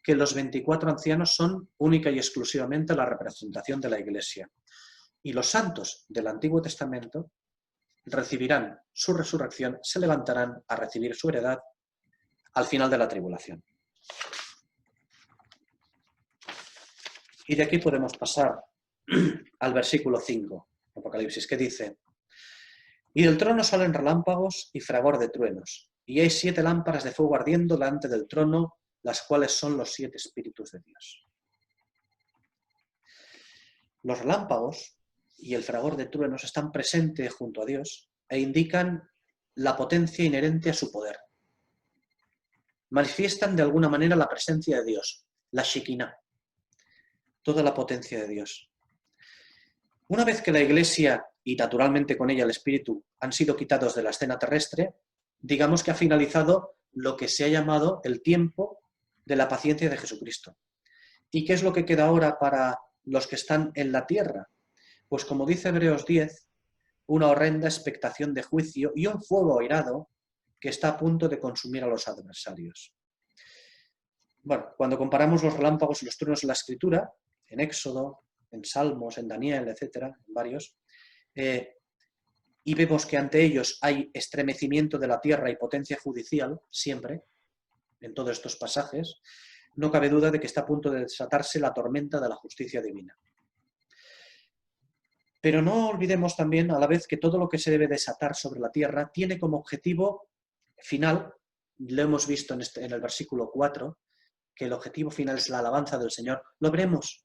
que los 24 ancianos son única y exclusivamente la representación de la Iglesia. Y los santos del Antiguo Testamento recibirán su resurrección, se levantarán a recibir su heredad al final de la tribulación. Y de aquí podemos pasar al versículo 5, Apocalipsis, que dice: y del trono salen relámpagos y fragor de truenos, y hay 7 lámparas de fuego ardiendo delante del trono, las cuales son los 7 espíritus de Dios. Los relámpagos y el fragor de truenos están presentes junto a Dios e indican la potencia inherente a su poder. Manifiestan de alguna manera la presencia de Dios, la Shekinah, toda la potencia de Dios. Una vez que la Iglesia y naturalmente con ella el Espíritu han sido quitados de la escena terrestre, digamos que ha finalizado lo que se ha llamado el tiempo de la paciencia de Jesucristo. ¿Y qué es lo que queda ahora para los que están en la tierra? Pues como dice Hebreos 10, una horrenda expectación de juicio y un fuego airado que está a punto de consumir a los adversarios. Bueno, cuando comparamos los relámpagos y los truenos en la Escritura, en Éxodo, en Salmos, en Daniel, etcétera, en varios, y vemos que ante ellos hay estremecimiento de la tierra y potencia judicial, siempre, en todos estos pasajes, no cabe duda de que está a punto de desatarse la tormenta de la justicia divina. Pero no olvidemos también a la vez que todo lo que se debe desatar sobre la tierra tiene como objetivo final, lo hemos visto en el versículo 4, que el objetivo final es la alabanza del Señor. Lo veremos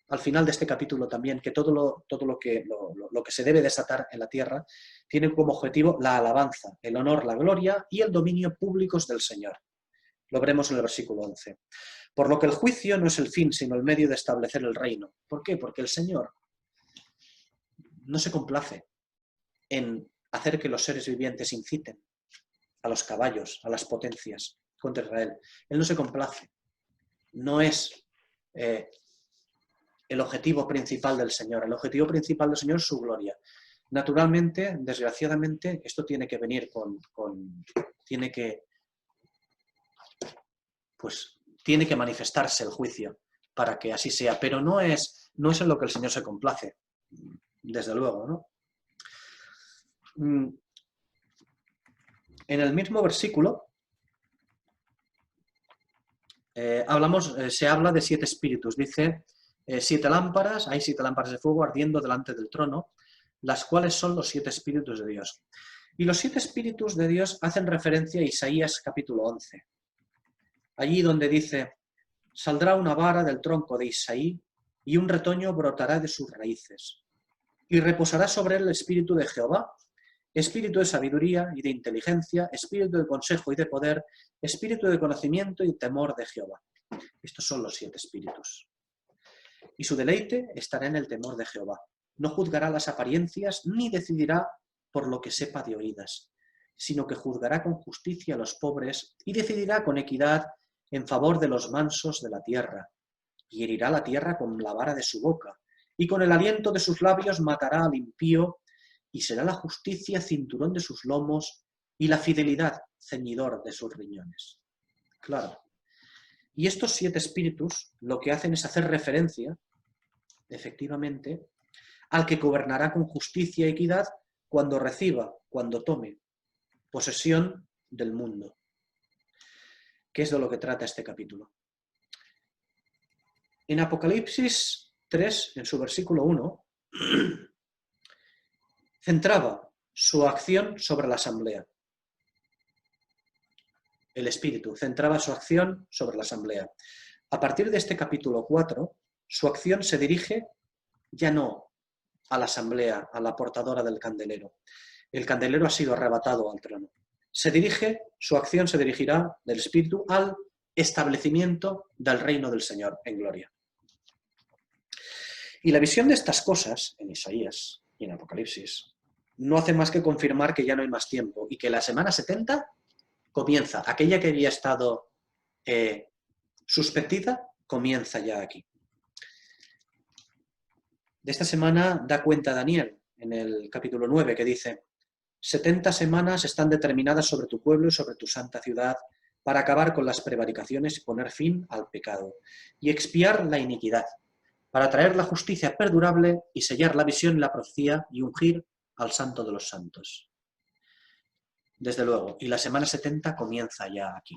al final de este capítulo también, que todo lo que se debe desatar en la tierra tiene como objetivo la alabanza, el honor, la gloria y el dominio públicos del Señor. Lo veremos en el versículo 11. Por lo que el juicio no es el fin, sino el medio de establecer el reino. ¿Por qué? Porque el Señor no se complace en hacer que los seres vivientes inciten a los caballos, a las potencias contra Israel. Él no se complace. No es el objetivo principal del Señor. El objetivo principal del Señor es su gloria. Naturalmente, desgraciadamente, esto tiene que venir tiene que manifestarse el juicio para que así sea, pero no es en lo que el Señor se complace, desde luego, ¿no? En el mismo versículo se habla de 7 espíritus. Dice, 7 lámparas, hay 7 lámparas de fuego ardiendo delante del trono, las cuales son los 7 espíritus de Dios. Y los 7 espíritus de Dios hacen referencia a Isaías capítulo 11. Allí donde dice, saldrá una vara del tronco de Isaí y un retoño brotará de sus raíces. Y reposará sobre él el espíritu de Jehová, espíritu de sabiduría y de inteligencia, espíritu de consejo y de poder, espíritu de conocimiento y temor de Jehová. Estos son los 7 espíritus. Y su deleite estará en el temor de Jehová. No juzgará las apariencias ni decidirá por lo que sepa de oídas, sino que juzgará con justicia a los pobres y decidirá con equidad en favor de los mansos de la tierra. Y herirá la tierra con la vara de su boca, y con el aliento de sus labios matará al impío, y será la justicia cinturón de sus lomos, y la fidelidad ceñidor de sus riñones. Claro. Y estos 7 espíritus lo que hacen es hacer referencia, efectivamente, al que gobernará con justicia y equidad cuando reciba, cuando tome posesión del mundo. ¿Qué es de lo que trata este capítulo? En Apocalipsis 3, en su versículo 1, centraba su acción sobre la asamblea. El Espíritu centraba su acción sobre la asamblea. A partir de este capítulo 4, su acción se dirige ya no a la asamblea, a la portadora del candelero. El candelero ha sido arrebatado al trono. Su acción se dirigirá del Espíritu al establecimiento del reino del Señor en gloria. Y la visión de estas cosas, en Isaías y en Apocalipsis, no hace más que confirmar que ya no hay más tiempo y que la semana 70 comienza. Aquella que había estado suspendida, comienza ya aquí. De esta semana da cuenta Daniel en el capítulo 9, que dice: 70 semanas están determinadas sobre tu pueblo y sobre tu santa ciudad para acabar con las prevaricaciones y poner fin al pecado y expiar la iniquidad, para traer la justicia perdurable y sellar la visión y la profecía y ungir al santo de los santos. Desde luego, y la semana 70 comienza ya aquí.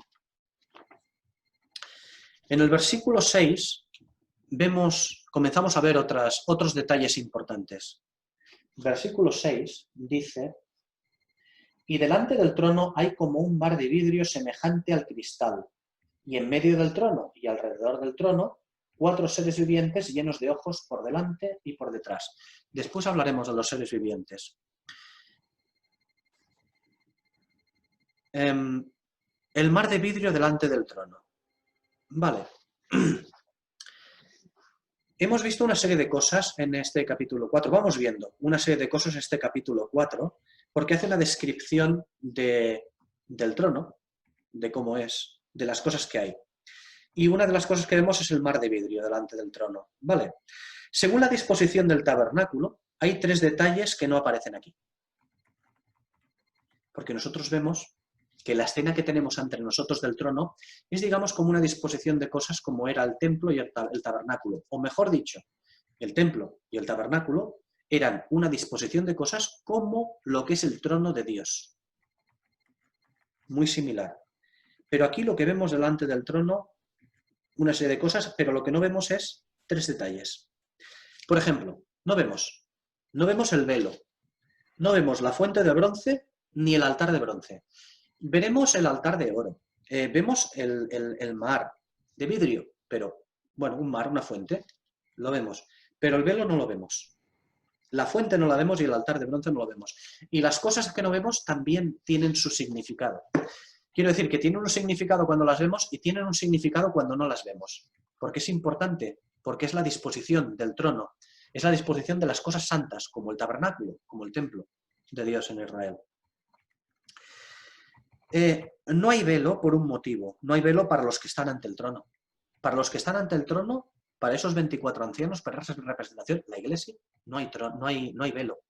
En el versículo 6 comenzamos a ver otros detalles importantes. Versículo 6 dice: y delante del trono hay como un mar de vidrio semejante al cristal, y en medio del trono y alrededor del trono 4 seres vivientes llenos de ojos por delante y por detrás. Después hablaremos de los seres vivientes. El mar de vidrio delante del trono. Vale. Hemos visto una serie de cosas en este capítulo 4. Vamos viendo una serie de cosas en este capítulo 4, porque hace una descripción del trono, de cómo es, de las cosas que hay. Y una de las cosas que vemos es el mar de vidrio delante del trono. Vale. Según la disposición del tabernáculo, hay 3 detalles que no aparecen aquí. Porque nosotros vemos que la escena que tenemos ante nosotros del trono es, digamos, como una disposición de cosas como era el templo y el tabernáculo. O mejor dicho, el templo y el tabernáculo eran una disposición de cosas como lo que es el trono de Dios. Muy similar. Pero aquí lo que vemos delante del trono, una serie de cosas, pero lo que no vemos es 3 detalles. Por ejemplo, no vemos el velo, no vemos la fuente de bronce ni el altar de bronce. Veremos el altar de oro, vemos el mar de vidrio, pero, bueno, un mar, una fuente, lo vemos, pero el velo no lo vemos. La fuente no la vemos y el altar de bronce no lo vemos. Y las cosas que no vemos también tienen su significado. Quiero decir que tienen un significado cuando las vemos y tienen un significado cuando no las vemos. Porque es importante, porque es la disposición del trono, es la disposición de las cosas santas, como el tabernáculo, como el templo de Dios en Israel. No hay velo por un motivo, no hay velo para los que están ante el trono. Para los que están ante el trono, para esos 24 ancianos, para esa representación, la iglesia, no hay velo,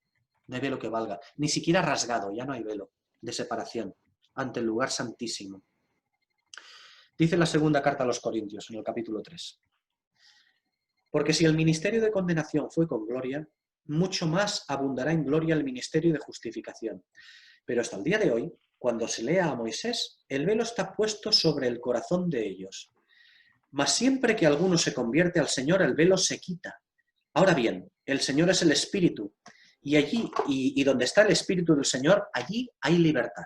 no hay velo que valga, ni siquiera rasgado, ya no hay velo de separación ante el lugar santísimo. Dice la segunda carta a los Corintios, en el capítulo 3. Porque si el ministerio de condenación fue con gloria, mucho más abundará en gloria el ministerio de justificación. Pero hasta el día de hoy, cuando se lea a Moisés, el velo está puesto sobre el corazón de ellos. Mas siempre que alguno se convierte al Señor, el velo se quita. Ahora bien, el Señor es el Espíritu, y allí, y donde está el Espíritu del Señor, allí hay libertad.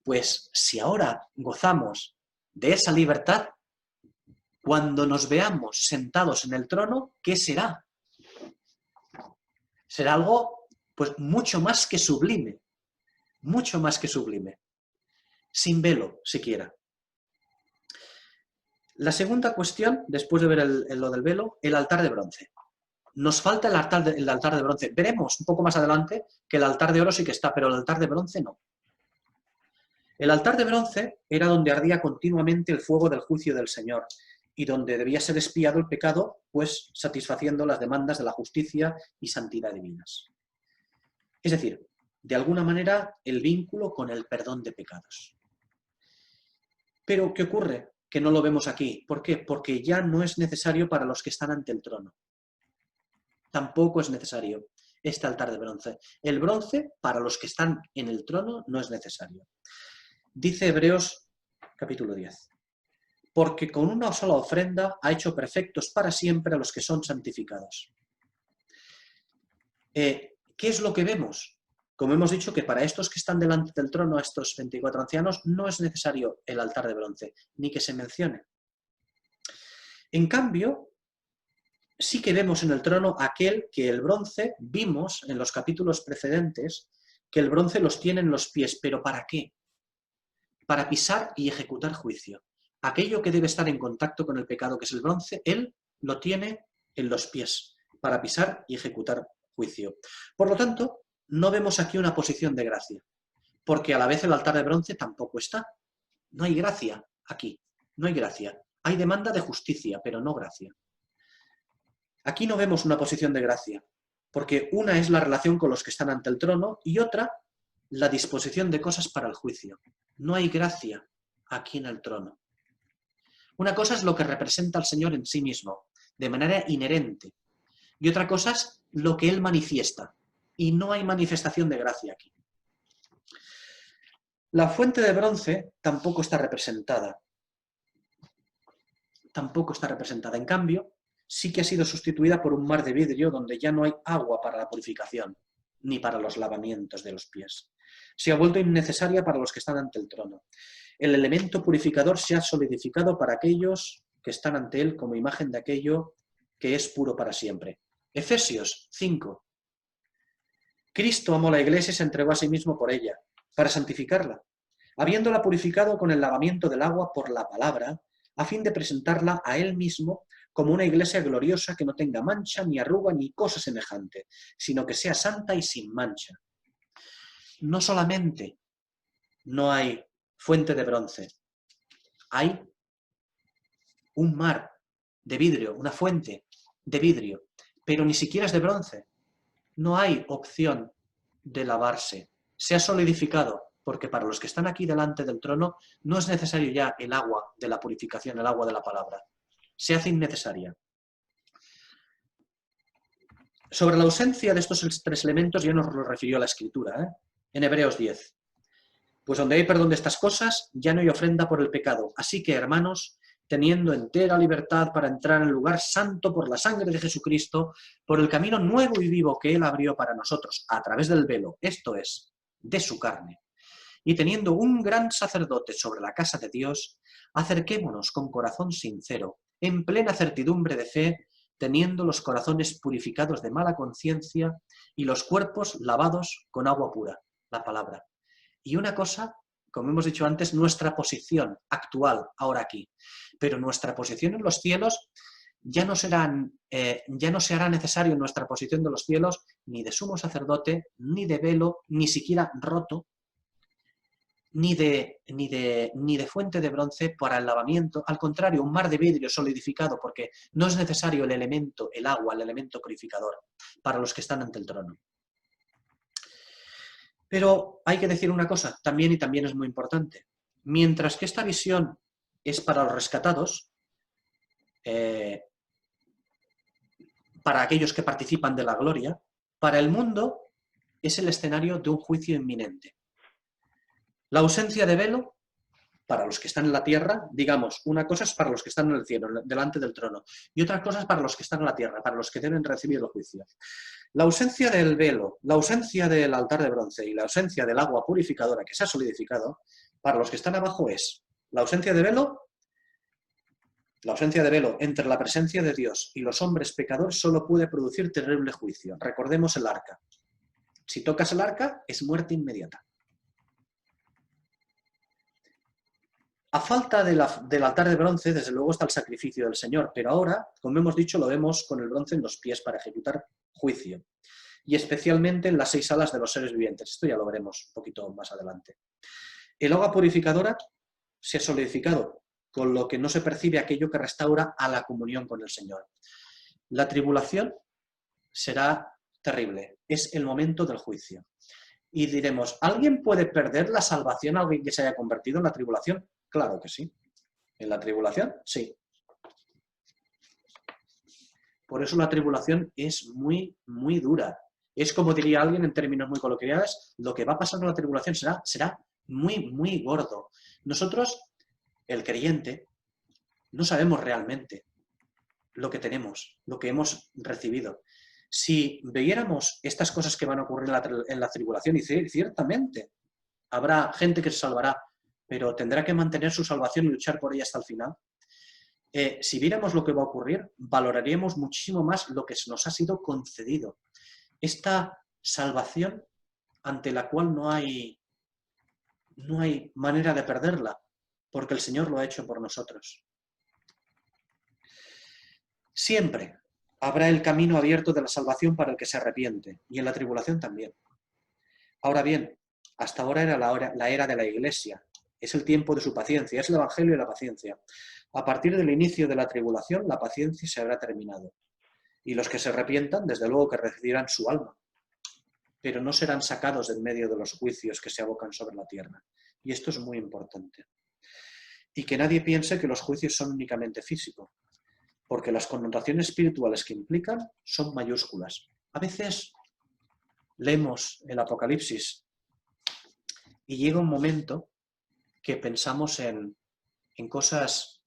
Pues si ahora gozamos de esa libertad, cuando nos veamos sentados en el trono, ¿qué será? Será algo, pues, mucho más que sublime, sin velo siquiera. La segunda cuestión, después de ver lo del velo, el altar de bronce. Nos falta el altar de bronce. Veremos un poco más adelante que el altar de oro sí que está, pero el altar de bronce no. El altar de bronce era donde ardía continuamente el fuego del juicio del Señor y donde debía ser expiado el pecado, pues satisfaciendo las demandas de la justicia y santidad divinas. Es decir, de alguna manera, el vínculo con el perdón de pecados. Pero, ¿qué ocurre? Que no lo vemos aquí. ¿Por qué? Porque ya no es necesario para los que están ante el trono. Tampoco es necesario este altar de bronce. El bronce, para los que están en el trono, no es necesario. Dice Hebreos capítulo 10. Porque con una sola ofrenda ha hecho perfectos para siempre a los que son santificados. ¿Qué es lo que vemos? Como hemos dicho, que para estos que están delante del trono, a estos 24 ancianos, no es necesario el altar de bronce, ni que se mencione. En cambio, sí que vemos en el trono aquel que el bronce, vimos en los capítulos precedentes, que el bronce los tiene en los pies. ¿Pero para qué? Para pisar y ejecutar juicio. Aquello que debe estar en contacto con el pecado, que es el bronce, él lo tiene en los pies, para pisar y ejecutar juicio. Por lo tanto, no vemos aquí una posición de gracia, porque a la vez el altar de bronce tampoco está. No hay gracia aquí, no hay gracia. Hay demanda de justicia, pero no gracia. Aquí no vemos una posición de gracia, porque una es la relación con los que están ante el trono y otra, la disposición de cosas para el juicio. No hay gracia aquí en el trono. Una cosa es lo que representa al Señor en sí mismo, de manera inherente, y otra cosa es lo que Él manifiesta, y no hay manifestación de gracia aquí. La fuente de bronce tampoco está representada. En cambio, sí que ha sido sustituida por un mar de vidrio donde ya no hay agua para la purificación, ni para los lavamientos de los pies. Se ha vuelto innecesaria para los que están ante el trono. El elemento purificador se ha solidificado para aquellos que están ante él como imagen de aquello que es puro para siempre. Efesios 5. Cristo amó la iglesia y se entregó a sí mismo por ella, para santificarla, habiéndola purificado con el lavamiento del agua por la palabra, a fin de presentarla a él mismo como una iglesia gloriosa que no tenga mancha, ni arruga, ni cosa semejante, sino que sea santa y sin mancha. No solamente no hay fuente de bronce, hay un mar de vidrio, una fuente de vidrio, pero ni siquiera es de bronce. No hay opción de lavarse. Se ha solidificado, porque para los que están aquí delante del trono no es necesario ya el agua de la purificación, el agua de la palabra. Se hace innecesaria. Sobre la ausencia de estos tres elementos ya nos lo refirió la Escritura, en Hebreos 10. Pues donde hay perdón de estas cosas, ya no hay ofrenda por el pecado. Así que, hermanos, teniendo entera libertad para entrar en el lugar santo por la sangre de Jesucristo, por el camino nuevo y vivo que Él abrió para nosotros a través del velo, esto es, de su carne, y teniendo un gran sacerdote sobre la casa de Dios, acerquémonos con corazón sincero, en plena certidumbre de fe, teniendo los corazones purificados de mala conciencia y los cuerpos lavados con agua pura, la palabra. Y una cosa, como hemos dicho antes, nuestra posición actual, ahora aquí. Pero nuestra posición en los cielos ya no se hará necesario en nuestra posición de los cielos ni de sumo sacerdote, ni de velo, ni siquiera roto, ni de fuente de bronce para el lavamiento. Al contrario, un mar de vidrio solidificado, porque no es necesario el elemento, el agua, el elemento purificador, para los que están ante el trono. Pero hay que decir una cosa, también es muy importante. Mientras que esta visión es para los rescatados, para aquellos que participan de la gloria, para el mundo es el escenario de un juicio inminente. La ausencia de velo, para los que están en la tierra, digamos, una cosa es para los que están en el cielo, delante del trono, y otra cosa es para los que están en la tierra, para los que deben recibir el juicio. La ausencia del velo, la ausencia del altar de bronce y la ausencia del agua purificadora que se ha solidificado, para los que están abajo es la ausencia de velo entre la presencia de Dios y los hombres pecadores solo puede producir terrible juicio. Recordemos el arca. Si tocas el arca, es muerte inmediata. A falta del altar de bronce, desde luego está el sacrificio del Señor, pero ahora, como hemos dicho, lo vemos con el bronce en los pies para ejecutar juicio, y especialmente en las 6 alas de los seres vivientes. Esto ya lo veremos un poquito más adelante. El agua purificadora se ha solidificado, con lo que no se percibe aquello que restaura a la comunión con el Señor. La tribulación será terrible, es el momento del juicio. Y diremos, ¿alguien puede perder la salvación a alguien que se haya convertido en la tribulación? Claro que sí. ¿En la tribulación? Sí. Por eso la tribulación es muy, muy dura. Es como diría alguien en términos muy coloquiales, lo que va a pasar con la tribulación será muy, muy gordo. Nosotros, el creyente, no sabemos realmente lo que tenemos, lo que hemos recibido. Si viéramos estas cosas que van a ocurrir en la tribulación, y ciertamente habrá gente que se salvará, pero tendrá que mantener su salvación y luchar por ella hasta el final. Si viéramos lo que va a ocurrir, valoraríamos muchísimo más lo que nos ha sido concedido. Esta salvación ante la cual no hay manera de perderla, porque el Señor lo ha hecho por nosotros. Siempre habrá el camino abierto de la salvación para el que se arrepiente, y en la tribulación también. Ahora bien, hasta ahora era la era de la Iglesia, es el tiempo de su paciencia, es el Evangelio y la paciencia. A partir del inicio de la tribulación, la paciencia se habrá terminado. Y los que se arrepientan, desde luego que recibirán su alma, pero no serán sacados de en medio de los juicios que se abocan sobre la tierra. Y esto es muy importante. Y que nadie piense que los juicios son únicamente físicos, porque las connotaciones espirituales que implican son mayúsculas. A veces leemos el Apocalipsis y llega un momento que pensamos en cosas,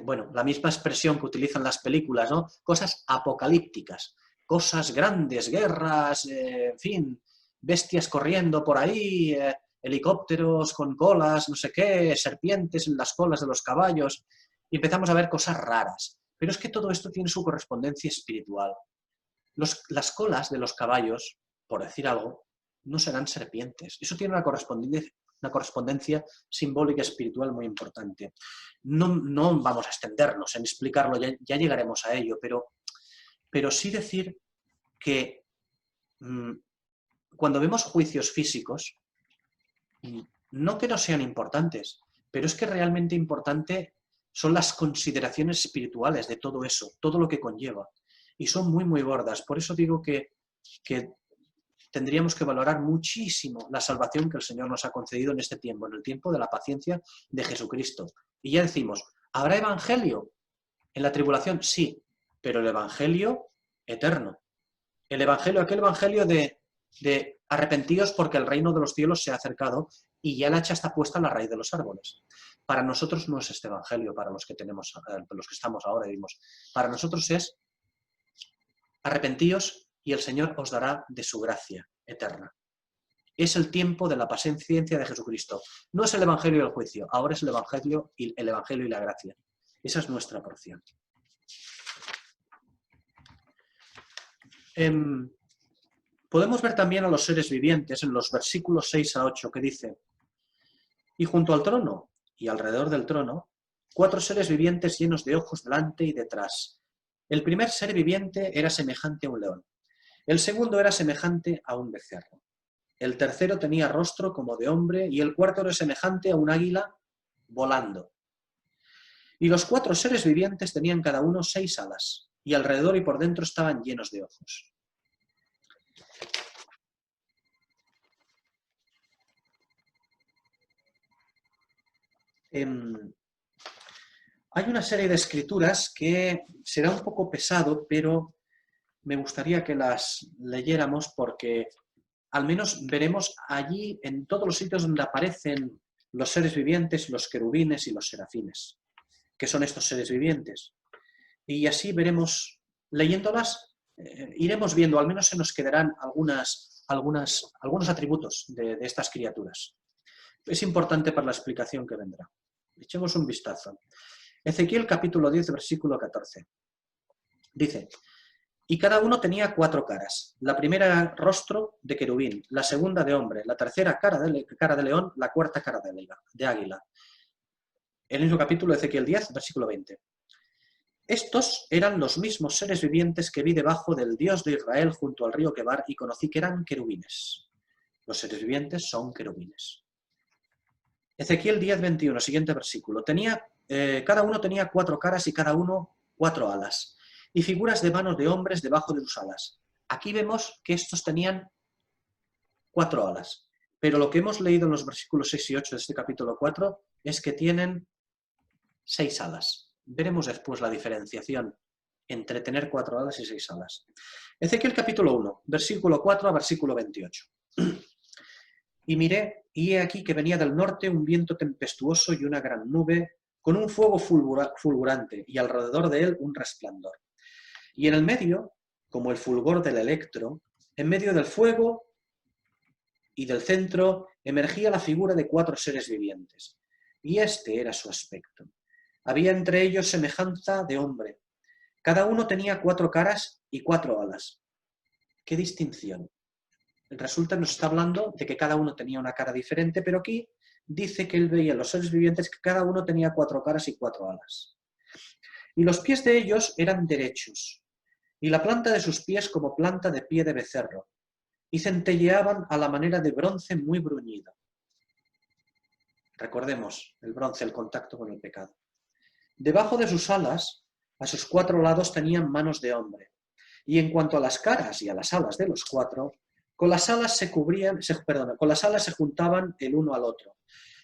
bueno, la misma expresión que utilizan las películas, ¿no? Cosas apocalípticas, cosas grandes, guerras, en fin, bestias corriendo por ahí, helicópteros con colas, no sé qué, serpientes en las colas de los caballos, y empezamos a ver cosas raras. Pero es que todo esto tiene su correspondencia espiritual. Las colas de los caballos, por decir algo, no serán serpientes. Eso tiene una correspondencia simbólica espiritual muy importante. No vamos a extendernos en explicarlo, ya llegaremos a ello, pero sí decir que cuando vemos juicios físicos, no que no sean importantes, pero es que realmente importante son las consideraciones espirituales de todo eso, todo lo que conlleva. Y son muy, muy gordas. Por eso digo que tendríamos que valorar muchísimo la salvación que el Señor nos ha concedido en este tiempo, en el tiempo de la paciencia de Jesucristo. Y ya decimos, ¿habrá evangelio en la tribulación? Sí, pero el evangelio eterno. aquel evangelio de arrepentíos porque el reino de los cielos se ha acercado y ya el hacha está puesta en la raíz de los árboles. Para nosotros no es este evangelio, para los que estamos ahora, vivimos. Para nosotros es arrepentíos y el Señor os dará de su gracia eterna. Es el tiempo de la paciencia de Jesucristo. No es el evangelio del juicio, ahora es el evangelio y la gracia. Esa es nuestra porción. Podemos ver también a los seres vivientes en los versículos 6 a 8 que dice: y junto al trono y alrededor del trono, 4 seres vivientes llenos de ojos delante y detrás. El primer ser viviente era semejante a un león. El segundo era semejante a un becerro. El tercero tenía rostro como de hombre y el cuarto era semejante a un águila volando. Y los 4 seres vivientes tenían cada uno 6 alas, y alrededor y por dentro estaban llenos de ojos. Hay una serie de escrituras que será un poco pesado, pero me gustaría que las leyéramos porque al menos veremos allí en todos los sitios donde aparecen los seres vivientes, los querubines y los serafines, que son estos seres vivientes. Y así veremos, leyéndolas, iremos viendo, al menos se nos quedarán algunos atributos de estas criaturas. Es importante para la explicación que vendrá. Echemos un vistazo. Ezequiel capítulo 10, versículo 14. Dice: y cada uno tenía 4 caras. La primera rostro de querubín, la segunda de hombre, la tercera cara de león, la cuarta cara de águila. El mismo capítulo de Ezequiel 10, versículo 20. Estos eran los mismos seres vivientes que vi debajo del Dios de Israel junto al río Quebar y conocí que eran querubines. Los seres vivientes son querubines. Ezequiel 10, 21, siguiente versículo. Cada uno tenía 4 caras y cada uno 4 alas, y figuras de manos de hombres debajo de sus alas. Aquí vemos que estos tenían 4 alas, pero lo que hemos leído en los versículos 6 y 8 de este capítulo 4 es que tienen 6 alas. Veremos después la diferenciación entre tener 4 alas y 6 alas. Ezequiel capítulo 1, versículo 4 a versículo 28. Y miré, y he aquí que venía del norte un viento tempestuoso y una gran nube, con un fuego fulgurante, y alrededor de él un resplandor. Y en el medio, como el fulgor del electro, en medio del fuego y del centro, emergía la figura de 4 seres vivientes. Y este era su aspecto. Había entre ellos semejanza de hombre. Cada uno tenía 4 caras y 4 alas. ¿Qué distinción? Resulta, nos está hablando de que cada uno tenía una cara diferente, pero aquí dice que él veía en los seres vivientes que cada uno tenía 4 caras y 4 alas. Y los pies de ellos eran derechos, y la planta de sus pies como planta de pie de becerro, y centelleaban a la manera de bronce muy bruñido. Recordemos, el bronce, el contacto con el pecado. Debajo de sus alas, a sus 4 lados tenían manos de hombre, y en cuanto a las caras y a las alas de los 4, con las alas se juntaban el uno al otro.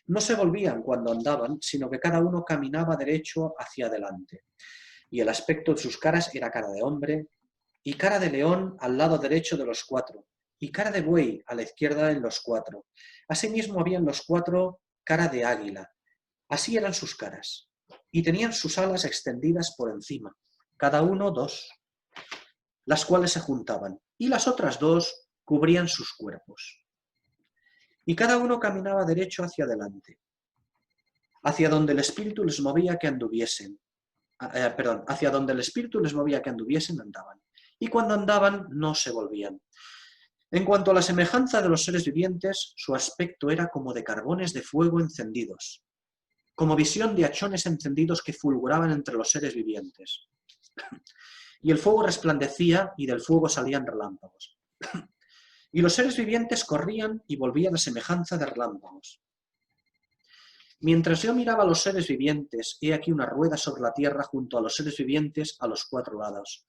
No se volvían cuando andaban, sino que cada uno caminaba derecho hacia adelante. Y el aspecto de sus caras era cara de hombre, y cara de león al lado derecho de los 4, y cara de buey a la izquierda en los 4. Asimismo habían los 4 cara de águila. Así eran sus caras. Y tenían sus alas extendidas por encima, cada uno 2, las cuales se juntaban, y las otras 2 cubrían sus cuerpos. Y cada uno caminaba derecho hacia adelante, hacia donde el Espíritu les movía que anduviesen. Hacia donde el Espíritu les movía que anduviesen, andaban. Y cuando andaban, no se volvían. En cuanto a la semejanza de los seres vivientes, su aspecto era como de carbones de fuego encendidos, como visión de hachones encendidos que fulguraban entre los seres vivientes. Y el fuego resplandecía y del fuego salían relámpagos. Y los seres vivientes corrían y volvían a semejanza de relámpagos. Mientras yo miraba a los seres vivientes, he aquí una rueda sobre la tierra junto a los seres vivientes a los 4 lados.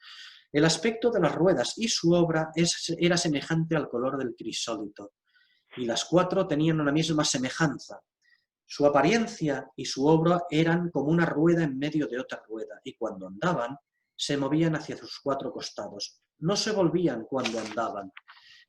El aspecto de las ruedas y su obra era semejante al color del crisólito, y las 4 tenían una misma semejanza. Su apariencia y su obra eran como una rueda en medio de otra rueda, y cuando andaban, se movían hacia sus 4 costados, no se volvían cuando andaban,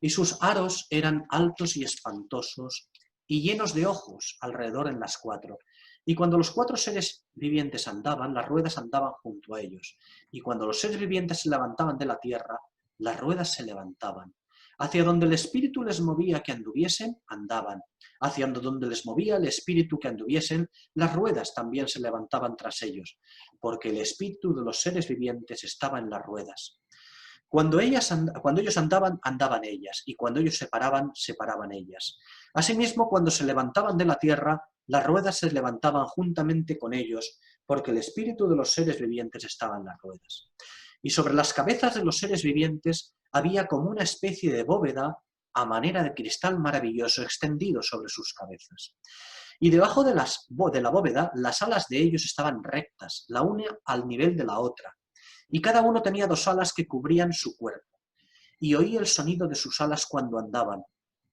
y sus aros eran altos y espantosos, y llenos de ojos alrededor en las cuatro. Y cuando los cuatro seres vivientes andaban, las ruedas andaban junto a ellos. Y cuando los seres vivientes se levantaban de la tierra, las ruedas se levantaban. Hacia donde el espíritu les movía que anduviesen, andaban. Hacia donde les movía el espíritu que anduviesen, las ruedas también se levantaban tras ellos, porque el espíritu de los seres vivientes estaba en las ruedas. Cuando ellos andaban, andaban ellas, y cuando ellos se paraban, se paraban ellas. Asimismo, cuando se levantaban de la tierra, las ruedas se levantaban juntamente con ellos, porque el espíritu de los seres vivientes estaba en las ruedas. Y sobre las cabezas de los seres vivientes había como una especie de bóveda a manera de cristal maravilloso extendido sobre sus cabezas. Y debajo de la bóveda, las alas de ellos estaban rectas, la una al nivel de la otra, y cada uno tenía 2 alas que cubrían su cuerpo. Y oí el sonido de sus alas cuando andaban,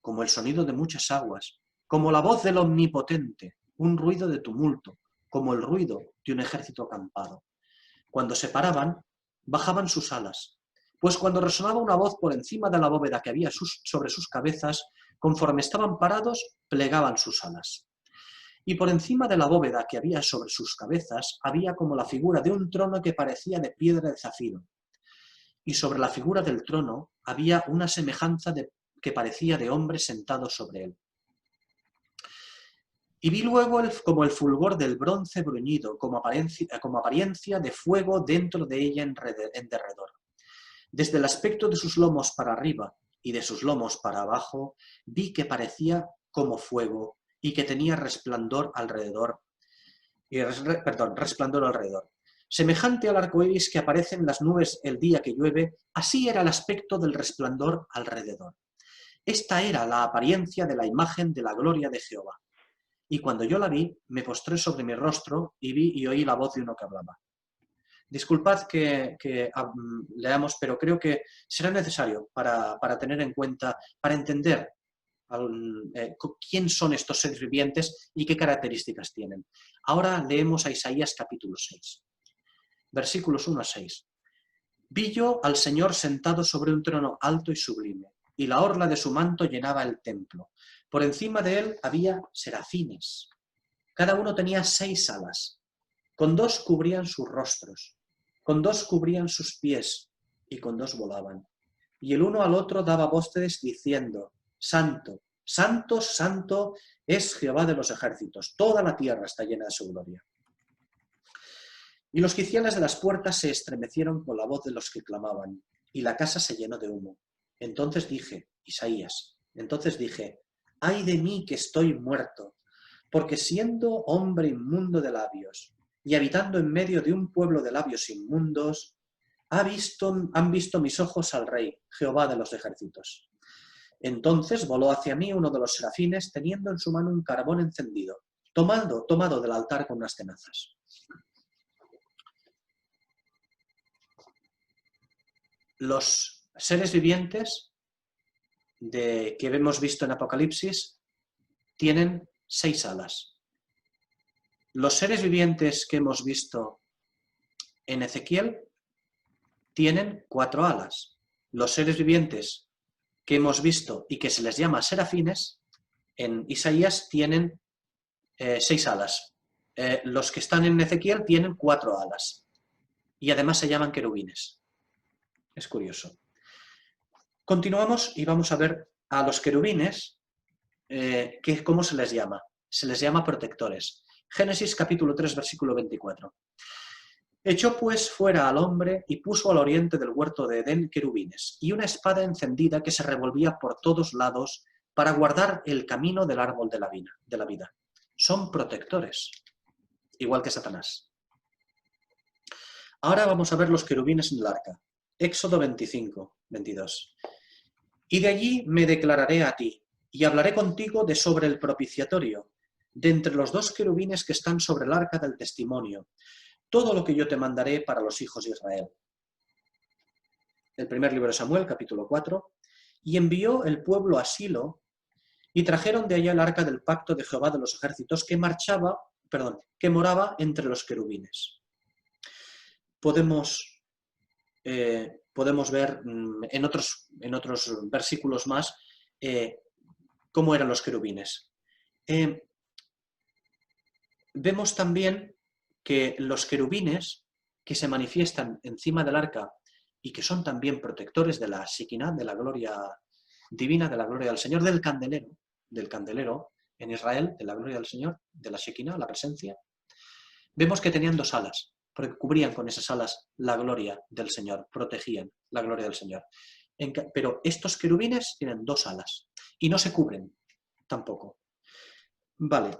como el sonido de muchas aguas, como la voz del Omnipotente, un ruido de tumulto, como el ruido de un ejército acampado. Cuando se paraban, bajaban sus alas, pues cuando resonaba una voz por encima de la bóveda que había sobre sus cabezas, conforme estaban parados, plegaban sus alas. Y por encima de la bóveda que había sobre sus cabezas había como la figura de un trono que parecía de piedra de zafiro. Y sobre la figura del trono había una semejanza que parecía de hombre sentado sobre él. Y vi luego como el fulgor del bronce bruñido, como apariencia de fuego dentro de ella en derredor. Desde el aspecto de sus lomos para arriba y de sus lomos para abajo, vi que parecía como fuego, y que tenía resplandor alrededor. Semejante al arco iris que aparece en las nubes el día que llueve, así era el aspecto del resplandor alrededor. Esta era la apariencia de la imagen de la gloria de Jehová. Y cuando yo la vi, me postré sobre mi rostro y vi y oí la voz de uno que hablaba. Disculpad que leamos, pero creo que será necesario para tener en cuenta, para entender quién son estos seres vivientes y qué características tienen. Ahora leemos a Isaías capítulo 6, versículos 1 a 6. Vi yo al Señor sentado sobre un trono alto y sublime, y la orla de su manto llenaba el templo. Por encima de él había serafines. Cada uno tenía 6 alas. Con 2 cubrían sus rostros, con 2 cubrían sus pies, y con 2 volaban. Y el uno al otro daba voces diciendo: Santo, santo, santo es Jehová de los ejércitos, toda la tierra está llena de su gloria. Y los quiciales de las puertas se estremecieron con la voz de los que clamaban, y la casa se llenó de humo. Entonces dije, ay de mí que estoy muerto, porque siendo hombre inmundo de labios, y habitando en medio de un pueblo de labios inmundos, han visto mis ojos al Rey, Jehová de los ejércitos. Entonces voló hacia mí uno de los serafines, teniendo en su mano un carbón encendido, tomado del altar con unas tenazas. Los seres vivientes que hemos visto en Apocalipsis tienen 6 alas. Los seres vivientes que hemos visto en Ezequiel tienen 4 alas. Los seres vivientes que hemos visto y que se les llama serafines, en Isaías tienen 6 alas. Los que están en Ezequiel tienen 4 alas. Y además se llaman querubines. Es curioso. Continuamos y vamos a ver a los querubines, ¿cómo se les llama? Se les llama protectores. Génesis capítulo 3, versículo 24. Echó pues fuera al hombre y puso al oriente del huerto de Edén querubines y una espada encendida que se revolvía por todos lados para guardar el camino del árbol de la vida. Son protectores, igual que Satanás. Ahora vamos a ver los querubines en el arca. Éxodo 25, 22. Y de allí me declararé a ti, y hablaré contigo de sobre el propiciatorio, de entre los 2 querubines que están sobre el arca del testimonio, todo lo que yo te mandaré para los hijos de Israel. El primer libro de Samuel, capítulo 4. Y envió el pueblo a Silo, y trajeron de allá el arca del pacto de Jehová de los ejércitos, que moraba entre los querubines. Podemos podemos ver en otros versículos más cómo eran los querubines. Vemos también que los querubines que se manifiestan encima del arca y que son también protectores de la Shekinah, de la gloria divina, de la gloria del Señor, del candelero en Israel, de la gloria del Señor, de la Shekinah, la presencia, vemos que tenían 2 alas, porque cubrían con esas alas la gloria del Señor, protegían la gloria del Señor. Pero estos querubines tienen 2 alas y no se cubren tampoco. Vale,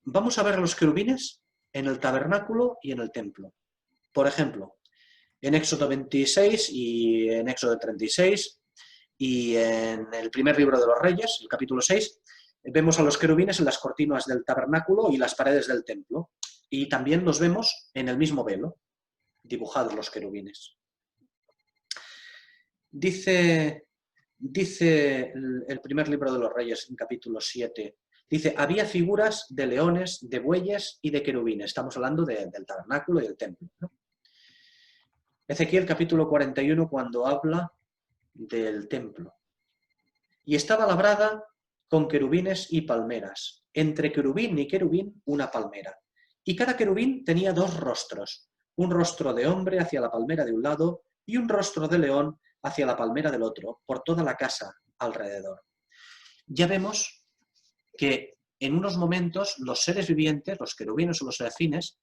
vamos a ver los querubines en el tabernáculo y en el templo. Por ejemplo, en Éxodo 26 y en Éxodo 36 y en el primer libro de los Reyes, el capítulo 6, vemos a los querubines en las cortinas del tabernáculo y las paredes del templo. Y también los vemos en el mismo velo, dibujados los querubines. Dice el primer libro de los Reyes, en capítulo 7, dice, había figuras de leones, de bueyes y de querubines. Estamos hablando del tabernáculo y del templo, ¿no? Ezequiel capítulo 41, cuando habla del templo. Y estaba labrada con querubines y palmeras. Entre querubín y querubín, una palmera. Y cada querubín tenía 2 rostros. Un rostro de hombre hacia la palmera de un lado y un rostro de león hacia la palmera del otro, por toda la casa alrededor. Ya vemos que en unos momentos los seres vivientes, los querubines o los serafines,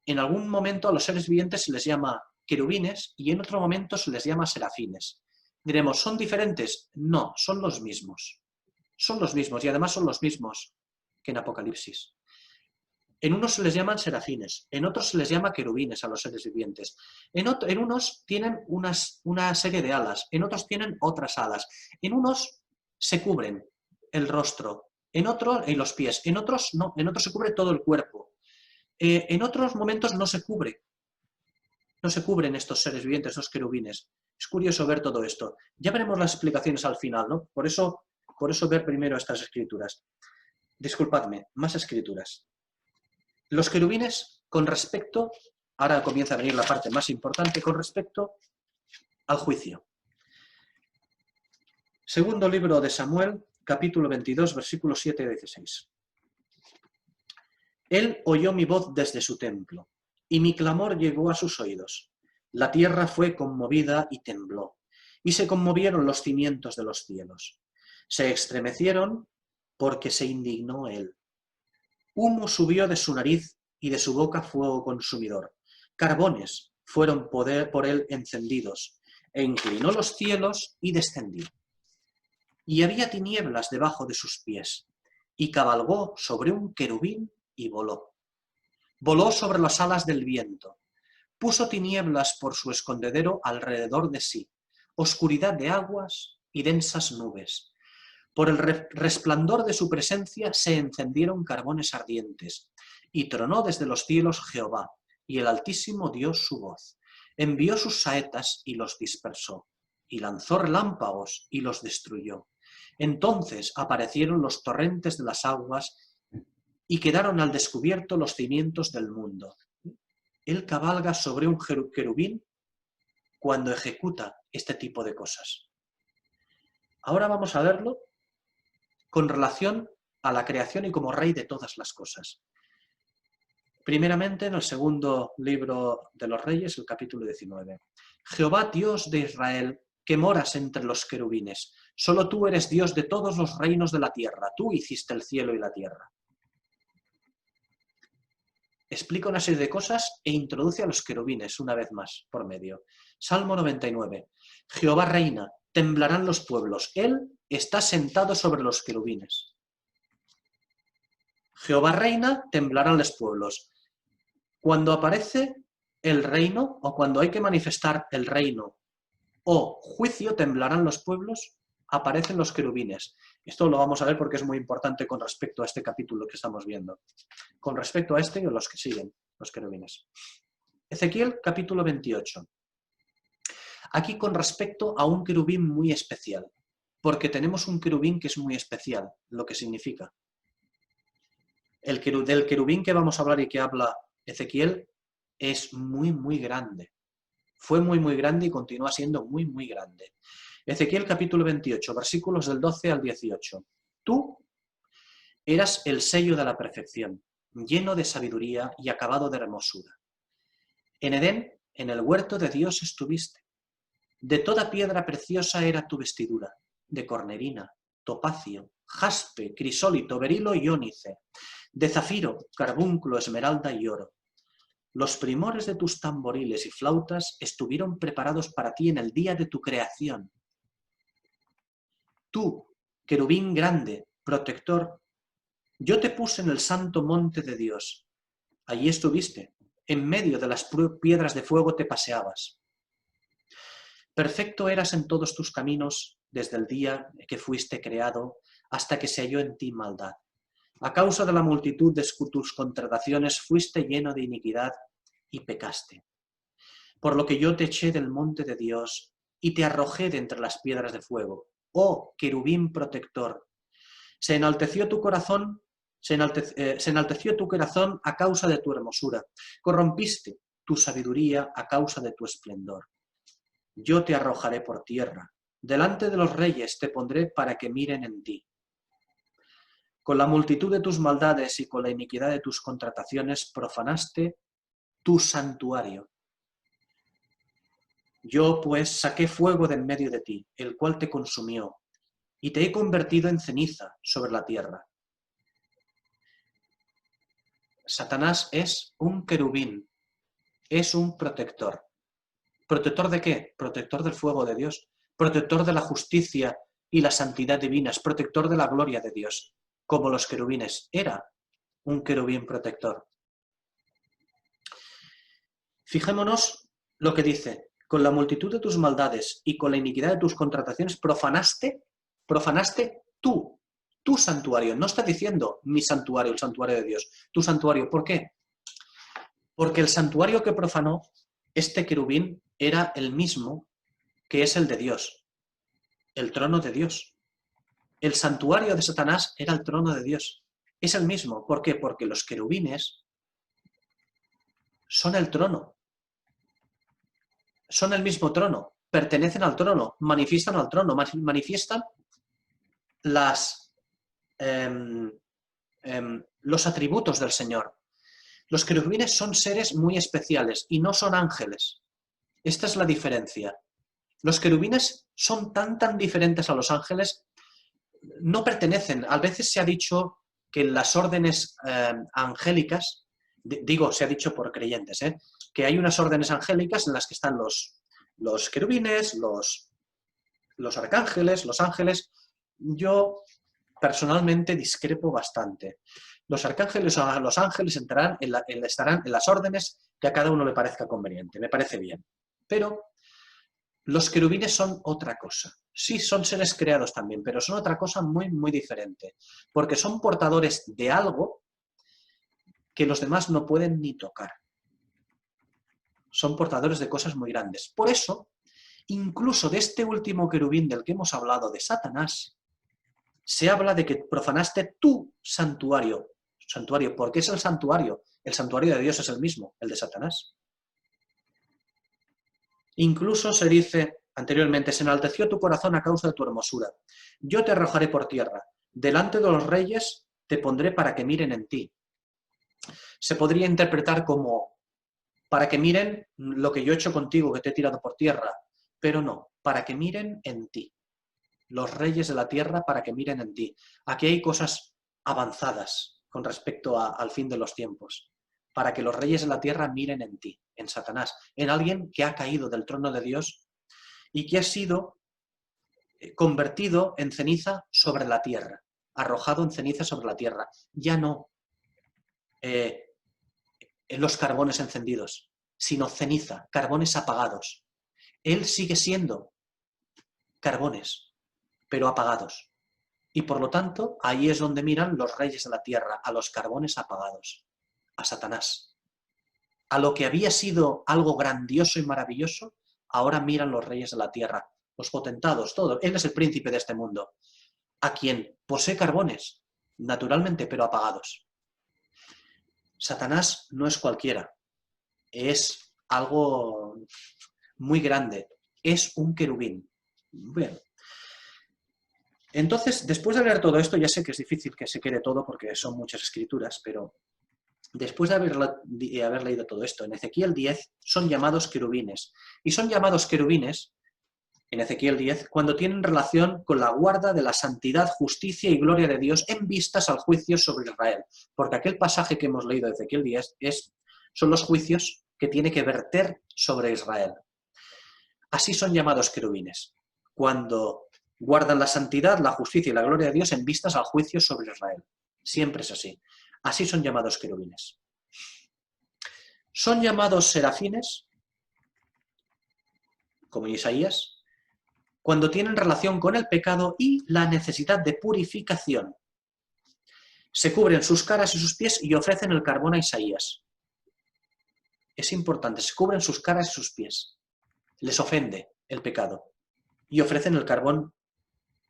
en algún momento a los seres vivientes se les llama querubines y en otro momento se les llama serafines. Diremos, ¿son diferentes? No, son los mismos. Son los mismos y además son los mismos que en Apocalipsis. En unos se les llaman serafines, en otros se les llama querubines a los seres vivientes. En unos tienen una serie de alas, en otros tienen otras alas. En unos se cubren el rostro, en otros y los pies, en otros no, en otros se cubre todo el cuerpo. En otros momentos no se cubre. No se cubren estos seres vivientes, estos querubines. Es curioso ver todo esto. Ya veremos las explicaciones al final, ¿no? Por eso ver primero estas escrituras. Disculpadme, más escrituras. Los querubines, con respecto, ahora comienza a venir la parte más importante, con respecto al juicio. Segundo libro de Samuel, capítulo 22, versículos 7 y 16. Él oyó mi voz desde su templo, y mi clamor llegó a sus oídos. La tierra fue conmovida y tembló, y se conmovieron los cimientos de los cielos. Se estremecieron porque se indignó él. Humo subió de su nariz y de su boca fuego consumidor. Carbones fueron por él encendidos, e inclinó los cielos y descendió. Y había tinieblas debajo de sus pies, y cabalgó sobre un querubín y voló. Voló sobre las alas del viento. Puso tinieblas por su escondedero alrededor de sí, oscuridad de aguas y densas nubes. Por el resplandor de su presencia se encendieron carbones ardientes, y tronó desde los cielos Jehová, y el Altísimo dio su voz. Envió sus saetas y los dispersó, y lanzó relámpagos y los destruyó. Entonces aparecieron los torrentes de las aguas, y quedaron al descubierto los cimientos del mundo. Él cabalga sobre un querubín cuando ejecuta este tipo de cosas. Ahora vamos a verlo con relación a la creación y como rey de todas las cosas. Primeramente, en el segundo libro de los Reyes, el capítulo 19. Jehová, Dios de Israel, que moras entre los querubines, solo tú eres Dios de todos los reinos de la tierra, tú hiciste el cielo y la tierra. Explica una serie de cosas e introduce a los querubines una vez más por medio. Salmo 99. Jehová reina, temblarán los pueblos. Él está sentado sobre los querubines. Jehová reina, temblarán los pueblos. Cuando aparece el reino, o cuando hay que manifestar el reino o juicio, temblarán los pueblos, aparecen los querubines. Esto lo vamos a ver porque es muy importante con respecto a este capítulo que estamos viendo. Con respecto a este y a los que siguen, los querubines. Ezequiel capítulo 28. Aquí con respecto a un querubín muy especial, porque tenemos un querubín que es muy especial, lo que significa. Del querubín que vamos a hablar y que habla Ezequiel es muy, muy grande. Fue muy, muy grande y continúa siendo muy, muy grande. Ezequiel capítulo 28, versículos del 12 al 18. Tú eras el sello de la perfección, lleno de sabiduría y acabado de hermosura. En Edén, en el huerto de Dios estuviste. De toda piedra preciosa era tu vestidura, de cornerina, topacio, jaspe, crisólito, berilo y ónice, de zafiro, carbunclo, esmeralda y oro. Los primores de tus tamboriles y flautas estuvieron preparados para ti en el día de tu creación. Tú, querubín grande, protector, yo te puse en el santo monte de Dios. Allí estuviste, en medio de las piedras de fuego te paseabas. Perfecto eras en todos tus caminos desde el día que fuiste creado hasta que se halló en ti maldad. A causa de la multitud de tus contrataciones fuiste lleno de iniquidad y pecaste. Por lo que yo te eché del monte de Dios y te arrojé de entre las piedras de fuego. Oh, querubín protector, se enalteció tu corazón a causa de tu hermosura. Corrompiste tu sabiduría a causa de tu esplendor. Yo te arrojaré por tierra. Delante de los reyes te pondré para que miren en ti. Con la multitud de tus maldades y con la iniquidad de tus contrataciones profanaste tu santuario. Yo, pues, saqué fuego de en medio de ti, el cual te consumió, y te he convertido en ceniza sobre la tierra. Satanás es un querubín, es un protector. ¿Protector de qué? Protector del fuego de Dios, protector de la justicia y la santidad divinas, protector de la gloria de Dios, como los querubines. Era un querubín protector. Fijémonos lo que dice: con la multitud de tus maldades y con la iniquidad de tus contrataciones profanaste tu santuario. No está diciendo mi santuario, el santuario de Dios, tu santuario. ¿Por qué? Porque el santuario que profanó este querubín era el mismo que es el de Dios, el trono de Dios. El santuario de Satanás era el trono de Dios. Es el mismo. ¿Por qué? Porque los querubines son el trono. Son el mismo trono, pertenecen al trono, manifiestan al trono, manifiestan los atributos del Señor. Los querubines son seres muy especiales y no son ángeles. Esta es la diferencia. Los querubines son tan diferentes a los ángeles, no pertenecen. A veces se ha dicho que en las órdenes angélicas, se ha dicho por creyentes, que hay unas órdenes angélicas en las que están los querubines, los arcángeles, los ángeles. Yo personalmente discrepo bastante. Los arcángeles o los ángeles estarán en las órdenes que a cada uno le parezca conveniente. Me parece bien. Pero los querubines son otra cosa. Sí, son seres creados también, pero son otra cosa muy, muy diferente. Porque son portadores de algo que los demás no pueden ni tocar. Son portadores de cosas muy grandes. Por eso, incluso de este último querubín del que hemos hablado, de Satanás, se habla de que profanaste tu santuario. Santuario, ¿por qué es el santuario? El santuario de Dios es el mismo, el de Satanás. Incluso se dice anteriormente: se enalteció tu corazón a causa de tu hermosura. Yo te arrojaré por tierra. Delante de los reyes te pondré para que miren en ti. Se podría interpretar como: para que miren lo que yo he hecho contigo, que te he tirado por tierra. Pero no, para que miren en ti. Los reyes de la tierra para que miren en ti. Aquí hay cosas avanzadas con respecto al fin de los tiempos. Para que los reyes de la tierra miren en ti, en Satanás, en alguien que ha caído del trono de Dios y que ha sido convertido en ceniza sobre la tierra, arrojado en ceniza sobre la tierra. Ya no en los carbones encendidos, sino ceniza, carbones apagados. Él sigue siendo carbones, pero apagados. Y por lo tanto, ahí es donde miran los reyes de la tierra, a los carbones apagados, a Satanás. A lo que había sido algo grandioso y maravilloso, ahora miran los reyes de la tierra, los potentados, todo. Él es el príncipe de este mundo, a quien posee carbones, naturalmente, pero apagados. Satanás no es cualquiera, es algo muy grande. Es un querubín. Bien. Entonces, después de leer todo esto, ya sé que es difícil que se quede todo porque son muchas escrituras, pero después de haber leído todo esto, en Ezequiel 10 son llamados querubines. Y son llamados querubines, en Ezequiel 10, cuando tienen relación con la guarda de la santidad, justicia y gloria de Dios en vistas al juicio sobre Israel. Porque aquel pasaje que hemos leído de Ezequiel 10 son los juicios que tiene que verter sobre Israel. Así son llamados querubines, cuando guardan la santidad, la justicia y la gloria de Dios en vistas al juicio sobre Israel. Siempre es así. Así son llamados querubines. Son llamados serafines, como Isaías, cuando tienen relación con el pecado y la necesidad de purificación. Se cubren sus caras y sus pies y ofrecen el carbón a Isaías. Es importante, se cubren sus caras y sus pies. Les ofende el pecado y ofrecen el carbón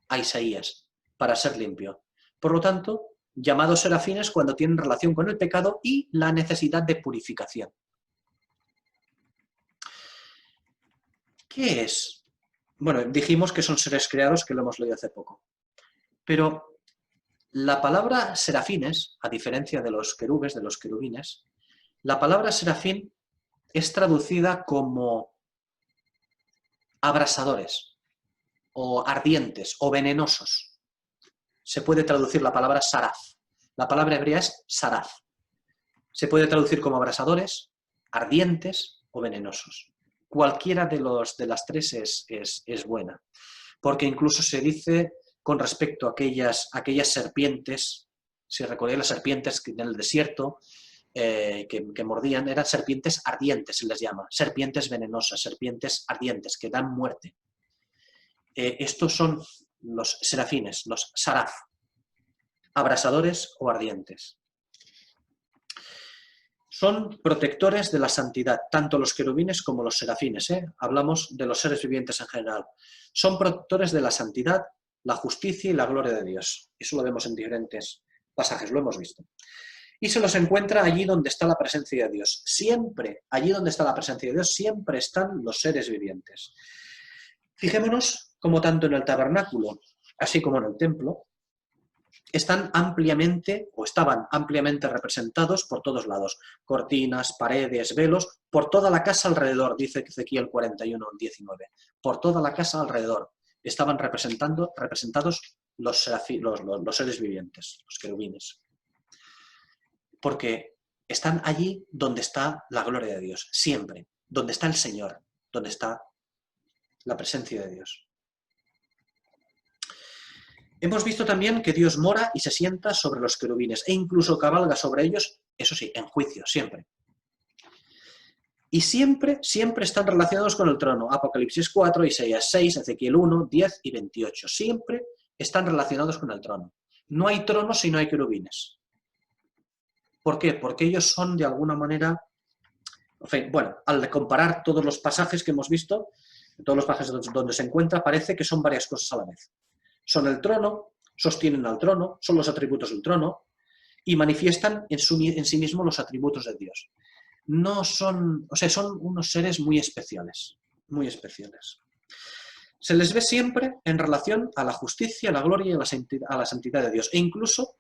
a Isaías para ser limpio. Por lo tanto, llamados serafines cuando tienen relación con el pecado y la necesidad de purificación. ¿Qué es? Bueno, dijimos que son seres creados, que lo hemos leído hace poco. Pero la palabra serafines, a diferencia de los querubes, de los querubines, la palabra serafín es traducida como abrasadores, o ardientes, o venenosos. Se puede traducir la palabra saraf. La palabra hebrea es saraf. Se puede traducir como abrasadores, ardientes o venenosos. Cualquiera de las tres es buena. Porque incluso se dice con respecto a aquellas serpientes, si recordáis las serpientes en el desierto, que mordían, eran serpientes ardientes, se les llama, serpientes venenosas, serpientes ardientes, que dan muerte. Estos son los serafines, los saraf, abrasadores o ardientes. Son protectores de la santidad, tanto los querubines como los serafines. Hablamos de los seres vivientes en general. Son protectores de la santidad, la justicia y la gloria de Dios. Eso lo vemos en diferentes pasajes, lo hemos visto. Y se los encuentra allí donde está la presencia de Dios. Siempre, allí donde está la presencia de Dios, siempre están los seres vivientes. Fijémonos como tanto en el tabernáculo, así como en el templo, estaban ampliamente representados por todos lados. Cortinas, paredes, velos, por toda la casa alrededor, dice Ezequiel 41:19. Por toda la casa alrededor estaban representados los seres vivientes, los querubines. Porque están allí donde está la gloria de Dios, siempre. Donde está el Señor, donde está la presencia de Dios. Hemos visto también que Dios mora y se sienta sobre los querubines e incluso cabalga sobre ellos, eso sí, en juicio, siempre. Y siempre están relacionados con el trono. Apocalipsis 4, Isaías 6, Ezequiel 1, 10 y 28. Siempre están relacionados con el trono. No hay trono si no hay querubines. ¿Por qué? Porque ellos son de alguna manera... En fin, bueno, al comparar todos los pasajes que hemos visto, todos los pasajes donde se encuentra, parece que son varias cosas a la vez. Son el trono, sostienen al trono, son los atributos del trono y manifiestan en sí mismos los atributos de Dios. No son, son unos seres muy especiales, muy especiales. Se les ve siempre en relación a la justicia, a la gloria y a la santidad de Dios, e incluso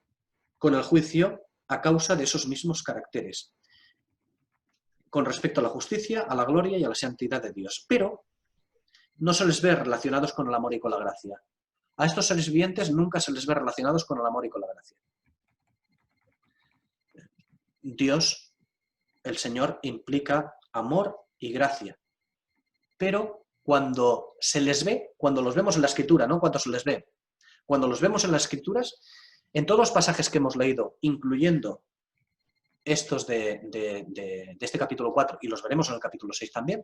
con el juicio a causa de esos mismos caracteres, con respecto a la justicia, a la gloria y a la santidad de Dios. Pero no se les ve relacionados con el amor y con la gracia. A estos seres vivientes nunca se les ve relacionados con el amor y con la gracia. Dios, el Señor, implica amor y gracia. Pero cuando se les ve, cuando los vemos en la Escritura, no cuando se les ve, cuando los vemos en las Escrituras, en todos los pasajes que hemos leído, incluyendo estos de este capítulo 4, y los veremos en el capítulo 6 también,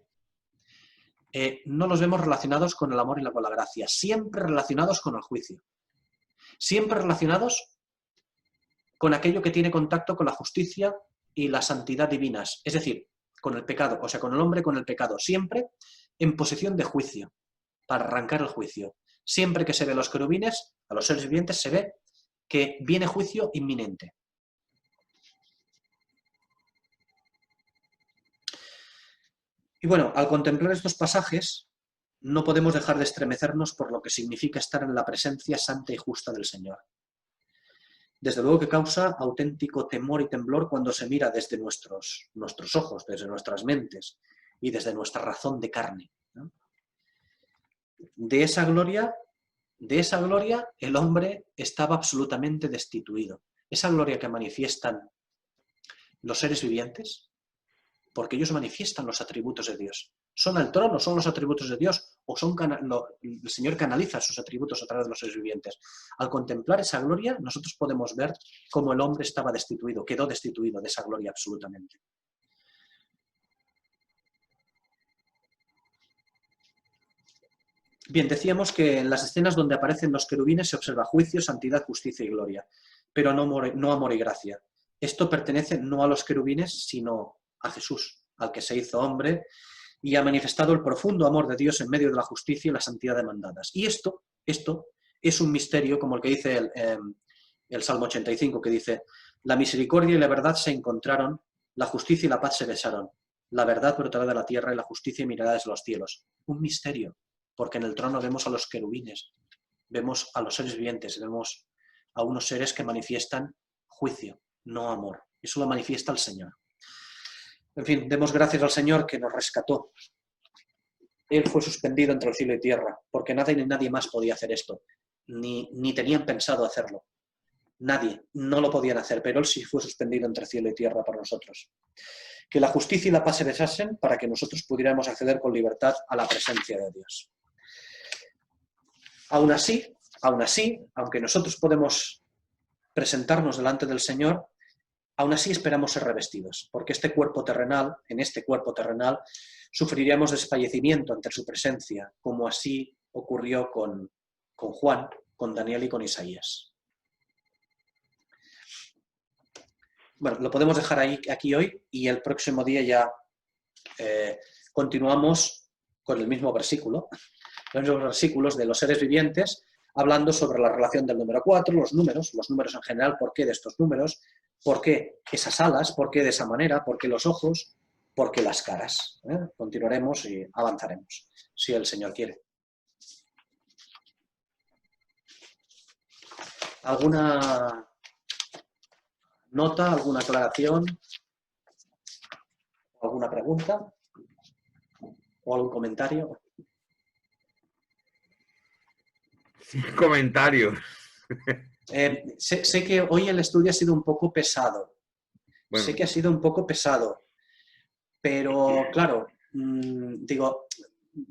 no los vemos relacionados con el amor y con la gracia, siempre relacionados con el juicio. Siempre relacionados con aquello que tiene contacto con la justicia y la santidad divinas, es decir, con el pecado, o sea, con el hombre con el pecado, siempre en posición de juicio, para arrancar el juicio. Siempre que se ve a los querubines, a los seres vivientes, se ve que viene juicio inminente. Y bueno, al contemplar estos pasajes, no podemos dejar de estremecernos por lo que significa estar en la presencia santa y justa del Señor. Desde luego que causa auténtico temor y temblor cuando se mira desde nuestros ojos, desde nuestras mentes y desde nuestra razón de carne, ¿no? De esa gloria el hombre estaba absolutamente destituido. Esa gloria que manifiestan los seres vivientes, porque ellos manifiestan los atributos de Dios. ¿Son el trono, son los atributos de Dios o el Señor canaliza sus atributos a través de los seres vivientes? Al contemplar esa gloria, nosotros podemos ver cómo el hombre estaba destituido, quedó destituido de esa gloria absolutamente. Bien, decíamos que en las escenas donde aparecen los querubines se observa juicio, santidad, justicia y gloria, pero no amor y gracia. Esto pertenece no a los querubines, sino a Jesús, al que se hizo hombre y ha manifestado el profundo amor de Dios en medio de la justicia y la santidad demandadas. Y esto es un misterio, como el que dice el Salmo 85, que dice: la misericordia y la verdad se encontraron, la justicia y la paz se besaron, la verdad brotará de la tierra y la justicia mirará desde los cielos. Un misterio, porque en el trono vemos a los querubines, vemos a los seres vivientes, vemos a unos seres que manifiestan juicio, no amor. Eso lo manifiesta el Señor. En fin, demos gracias al Señor que nos rescató. Él fue suspendido entre el cielo y tierra, porque nadie más podía hacer esto, ni tenían pensado hacerlo. Nadie, no lo podían hacer, pero Él sí fue suspendido entre cielo y tierra para nosotros. Que la justicia y la paz se besasen para que nosotros pudiéramos acceder con libertad a la presencia de Dios. Aún así, aunque nosotros podemos presentarnos delante del Señor, aún así esperamos ser revestidos, porque en este cuerpo terrenal, sufriríamos desfallecimiento ante su presencia, como así ocurrió con Juan, con Daniel y con Isaías. Bueno, lo podemos dejar aquí hoy y el próximo día ya continuamos con el mismo versículo, los mismos versículos de los seres vivientes, hablando sobre la relación del número 4, los números en general, por qué de estos números, por qué esas alas, por qué de esa manera, por qué los ojos, por qué las caras. Continuaremos y avanzaremos, si el Señor quiere. ¿Alguna nota, alguna aclaración, alguna pregunta o algún comentario? Sin comentarios. Sé que hoy el estudio ha sido un poco pesado. Bueno. Sé que ha sido un poco pesado, pero claro, digo,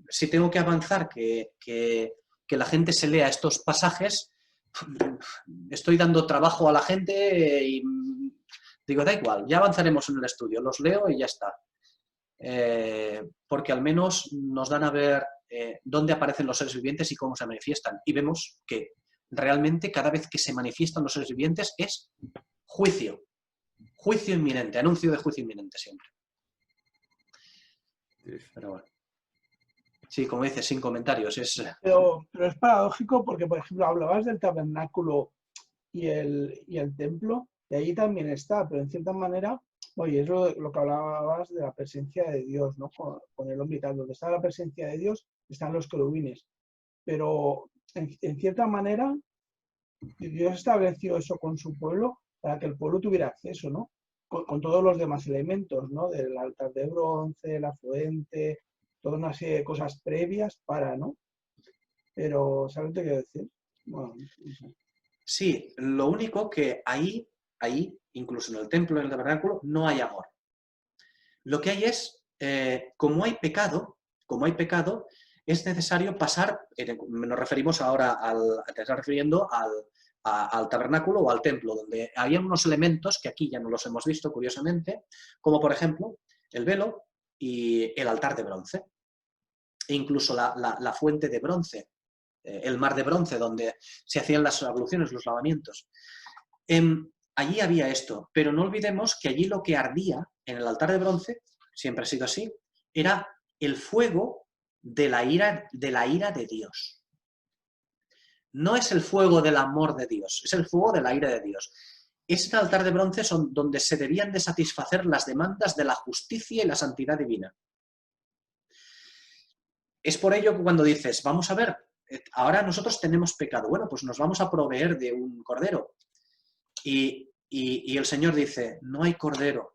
si tengo que avanzar, que la gente se lea estos pasajes, estoy dando trabajo a la gente y digo, da igual, ya avanzaremos en el estudio, los leo y ya está. Porque al menos nos dan a ver dónde aparecen los seres vivientes y cómo se manifiestan. Y vemos que realmente cada vez que se manifiestan los seres vivientes es juicio. Juicio inminente, anuncio de juicio inminente siempre. Pero bueno. Sí, como dices, sin comentarios. Pero es paradójico porque, por ejemplo, hablabas del tabernáculo y el templo, y ahí también está, pero en cierta manera, oye, es lo que hablabas de la presencia de Dios, ¿no? Con el hombre y tal. Donde está la presencia de Dios están los querubines. Pero en cierta manera, Dios estableció eso con su pueblo para que el pueblo tuviera acceso, ¿no? Con todos los demás elementos, ¿no? Del altar de bronce, la fuente, toda una serie de cosas previas para, ¿no? Pero, ¿sabes lo que quiero decir? Bueno, no sé. Sí, lo único que ahí, incluso en el templo, en el tabernáculo, no hay amor. Lo que hay es, como hay pecado, es necesario pasar, nos referimos ahora te estás refiriendo al tabernáculo o al templo, donde había unos elementos que aquí ya no los hemos visto, curiosamente, como por ejemplo el velo y el altar de bronce, e incluso la fuente de bronce, el mar de bronce, donde se hacían las abluciones, los lavamientos. Allí había esto, pero no olvidemos que allí lo que ardía en el altar de bronce, siempre ha sido así, era el fuego de la ira de Dios. No es el fuego del amor de Dios, es el fuego de la ira de Dios. Este altar de bronce son donde se debían de satisfacer las demandas de la justicia y la santidad divina. es por ello que cuando dices, vamos a ver, ahora nosotros tenemos pecado, bueno, pues nos vamos a proveer de un cordero. Y el Señor dice, no hay cordero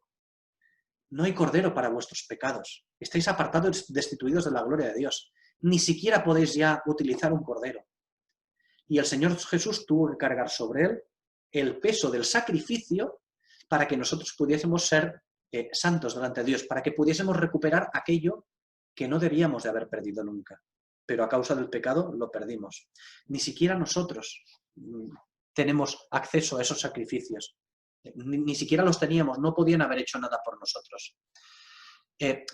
para vuestros pecados. Estáis apartados, destituidos de la gloria de Dios. Ni siquiera podéis ya utilizar un cordero. Y el Señor Jesús tuvo que cargar sobre él el peso del sacrificio para que nosotros pudiésemos ser santos delante de Dios, para que pudiésemos recuperar aquello que no debíamos de haber perdido nunca. Pero a causa del pecado lo perdimos. Ni siquiera nosotros tenemos acceso a esos sacrificios. Ni siquiera los teníamos, no podían haber hecho nada por nosotros.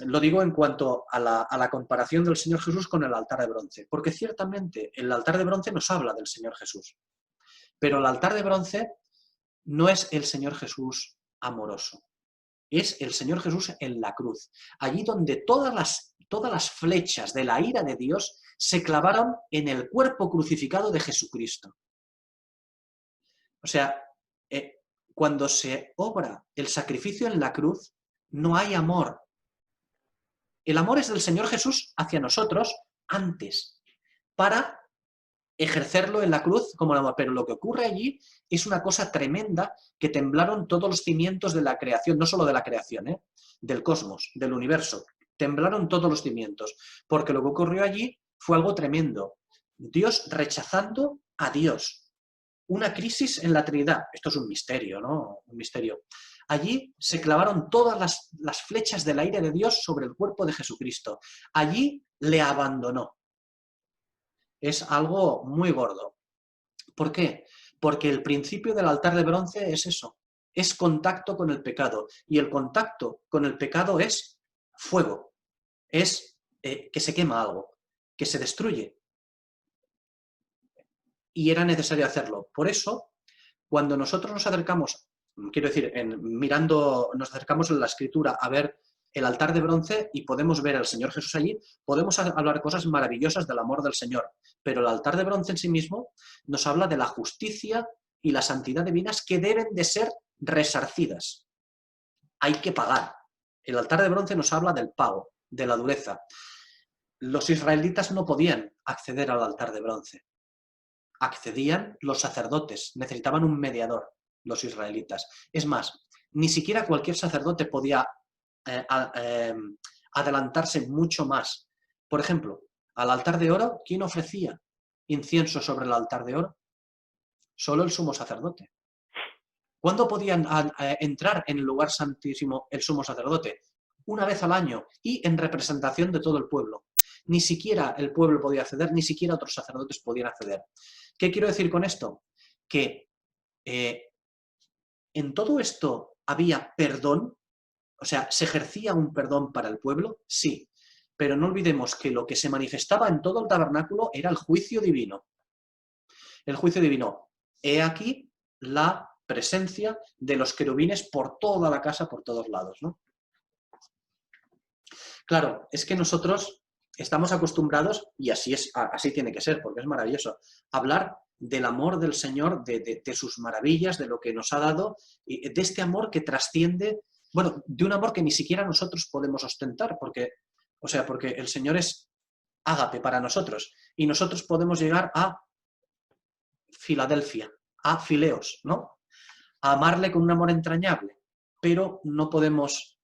Lo digo en cuanto a la comparación del Señor Jesús con el altar de bronce, porque ciertamente el altar de bronce nos habla del Señor Jesús, pero el altar de bronce no es el Señor Jesús amoroso, es el Señor Jesús en la cruz, allí donde todas las flechas de la ira de Dios se clavaron en el cuerpo crucificado de Jesucristo. O sea, cuando se obra el sacrificio en la cruz, no hay amor. El amor es del Señor Jesús hacia nosotros antes, para ejercerlo en la cruz como el amor. Pero lo que ocurre allí es una cosa tremenda, que temblaron todos los cimientos de la creación, no solo de la creación, del cosmos, del universo. Temblaron todos los cimientos, porque lo que ocurrió allí fue algo tremendo. Dios rechazando a Dios. Una crisis en la Trinidad. Esto es un misterio, ¿no? Un misterio. Allí se clavaron todas las flechas de la ira de Dios sobre el cuerpo de Jesucristo. Allí le abandonó. Es algo muy gordo. ¿Por qué? Porque el principio del altar de bronce es eso. Es contacto con el pecado. Y el contacto con el pecado es fuego. Es que se quema algo, que se destruye. Y era necesario hacerlo. Por eso, cuando nosotros nos acercamos, quiero decir, nos acercamos en la Escritura a ver el altar de bronce y podemos ver al Señor Jesús allí, podemos hablar cosas maravillosas del amor del Señor, pero el altar de bronce en sí mismo nos habla de la justicia y la santidad divinas que deben de ser resarcidas. Hay que pagar. El altar de bronce nos habla del pago, de la dureza. Los israelitas no podían acceder al altar de bronce. Accedían los sacerdotes, necesitaban un mediador, los israelitas. Es más, ni siquiera cualquier sacerdote podía adelantarse mucho más. Por ejemplo, al altar de oro, ¿quién ofrecía incienso sobre el altar de oro? Solo el sumo sacerdote. ¿Cuándo podían entrar en el lugar santísimo el sumo sacerdote? Una vez al año y en representación de todo el pueblo. Ni siquiera el pueblo podía acceder, ni siquiera otros sacerdotes podían acceder. ¿Qué quiero decir con esto? Que en todo esto había perdón, o sea, ¿se ejercía un perdón para el pueblo? Sí, pero no olvidemos que lo que se manifestaba en todo el tabernáculo era el juicio divino. El juicio divino. He aquí la presencia de los querubines por toda la casa, por todos lados, ¿no? Claro, es que nosotros estamos acostumbrados, y así tiene que ser, porque es maravilloso, hablar del amor del Señor, de sus maravillas, de lo que nos ha dado, de este amor que trasciende, bueno, de un amor que ni siquiera nosotros podemos ostentar, porque el Señor es ágape para nosotros, y nosotros podemos llegar a Filadelfia, a Fileos, ¿no? A amarle con un amor entrañable, pero no podemos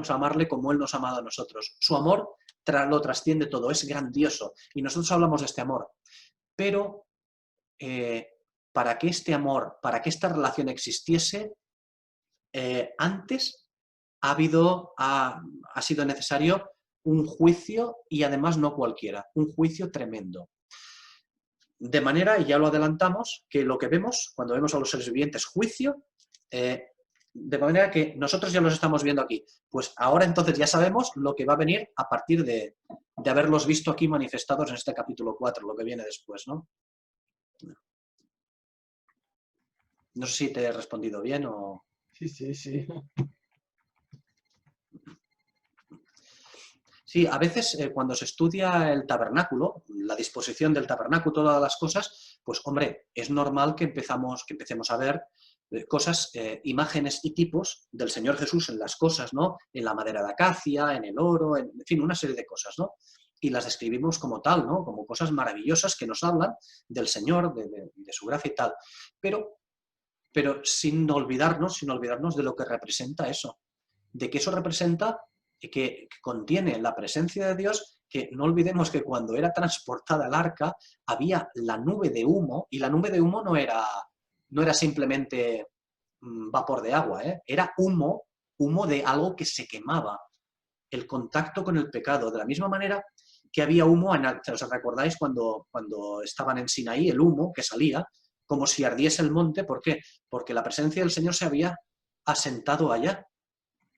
amarle como Él nos ha amado a nosotros. Su amor lo trasciende todo, es grandioso, y nosotros hablamos de este amor. Pero para que este amor, para que esta relación existiese, antes ha sido necesario un juicio, y además no cualquiera, un juicio tremendo. De manera, y ya lo adelantamos, que lo que vemos cuando vemos a los seres vivientes juicio, de manera que nosotros ya los estamos viendo aquí. Pues ahora entonces ya sabemos lo que va a venir a partir de haberlos visto aquí manifestados en este capítulo 4, lo que viene después, ¿no? No sé si te he respondido bien o... Sí. Sí, a veces cuando se estudia el tabernáculo, la disposición del tabernáculo, todas las cosas, pues hombre, es normal que empecemos a ver cosas, imágenes y tipos del Señor Jesús en las cosas, ¿no? En la madera de acacia, en el oro, en fin, una serie de cosas, ¿no? y las describimos como tal, ¿no? Como cosas maravillosas que nos hablan del Señor, de su gracia y tal. Pero sin olvidarnos de lo que representa eso, de que eso representa que contiene la presencia de Dios, que no olvidemos que cuando era transportada el arca había la nube de humo, y la nube de humo no era simplemente vapor de agua, era humo de algo que se quemaba, el contacto con el pecado, de la misma manera que había humo, ¿os recordáis cuando estaban en Sinaí, el humo que salía, como si ardiese el monte? ¿Por qué? Porque la presencia del Señor se había asentado allá.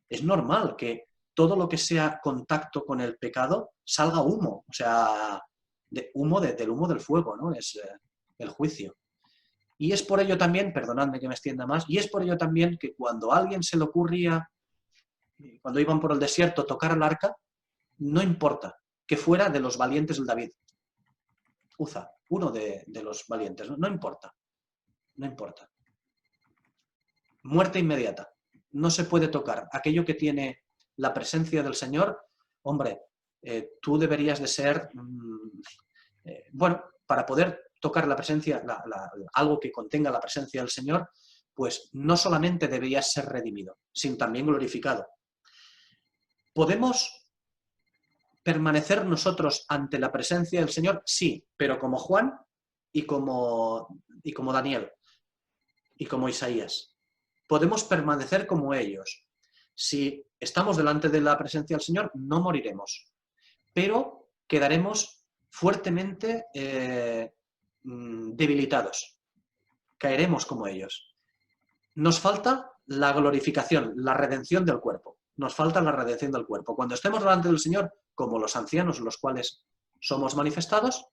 Es normal que todo lo que sea contacto con el pecado salga humo, o sea, del humo del fuego, ¿no? Es el juicio. Y es por ello también, perdonadme que me extienda más, y es por ello también que cuando a alguien se le ocurría, cuando iban por el desierto, tocar el arca, no importa que fuera de los valientes del David. Uza, uno de los valientes, no importa. No importa. Muerte inmediata. No se puede tocar. Aquello que tiene la presencia del Señor, hombre, tú deberías de ser, bueno, para poder tocar la presencia, algo que contenga la presencia del Señor, pues no solamente deberías ser redimido, sino también glorificado. ¿Podemos permanecer nosotros ante la presencia del Señor? Sí, pero como Juan y como Daniel y como Isaías. Podemos permanecer como ellos. Si estamos delante de la presencia del Señor, no moriremos, pero quedaremos fuertemente debilitados. Caeremos como ellos. Nos falta la glorificación, la redención del cuerpo. Nos falta la redención del cuerpo. Cuando estemos delante del Señor, como los ancianos, los cuales somos manifestados,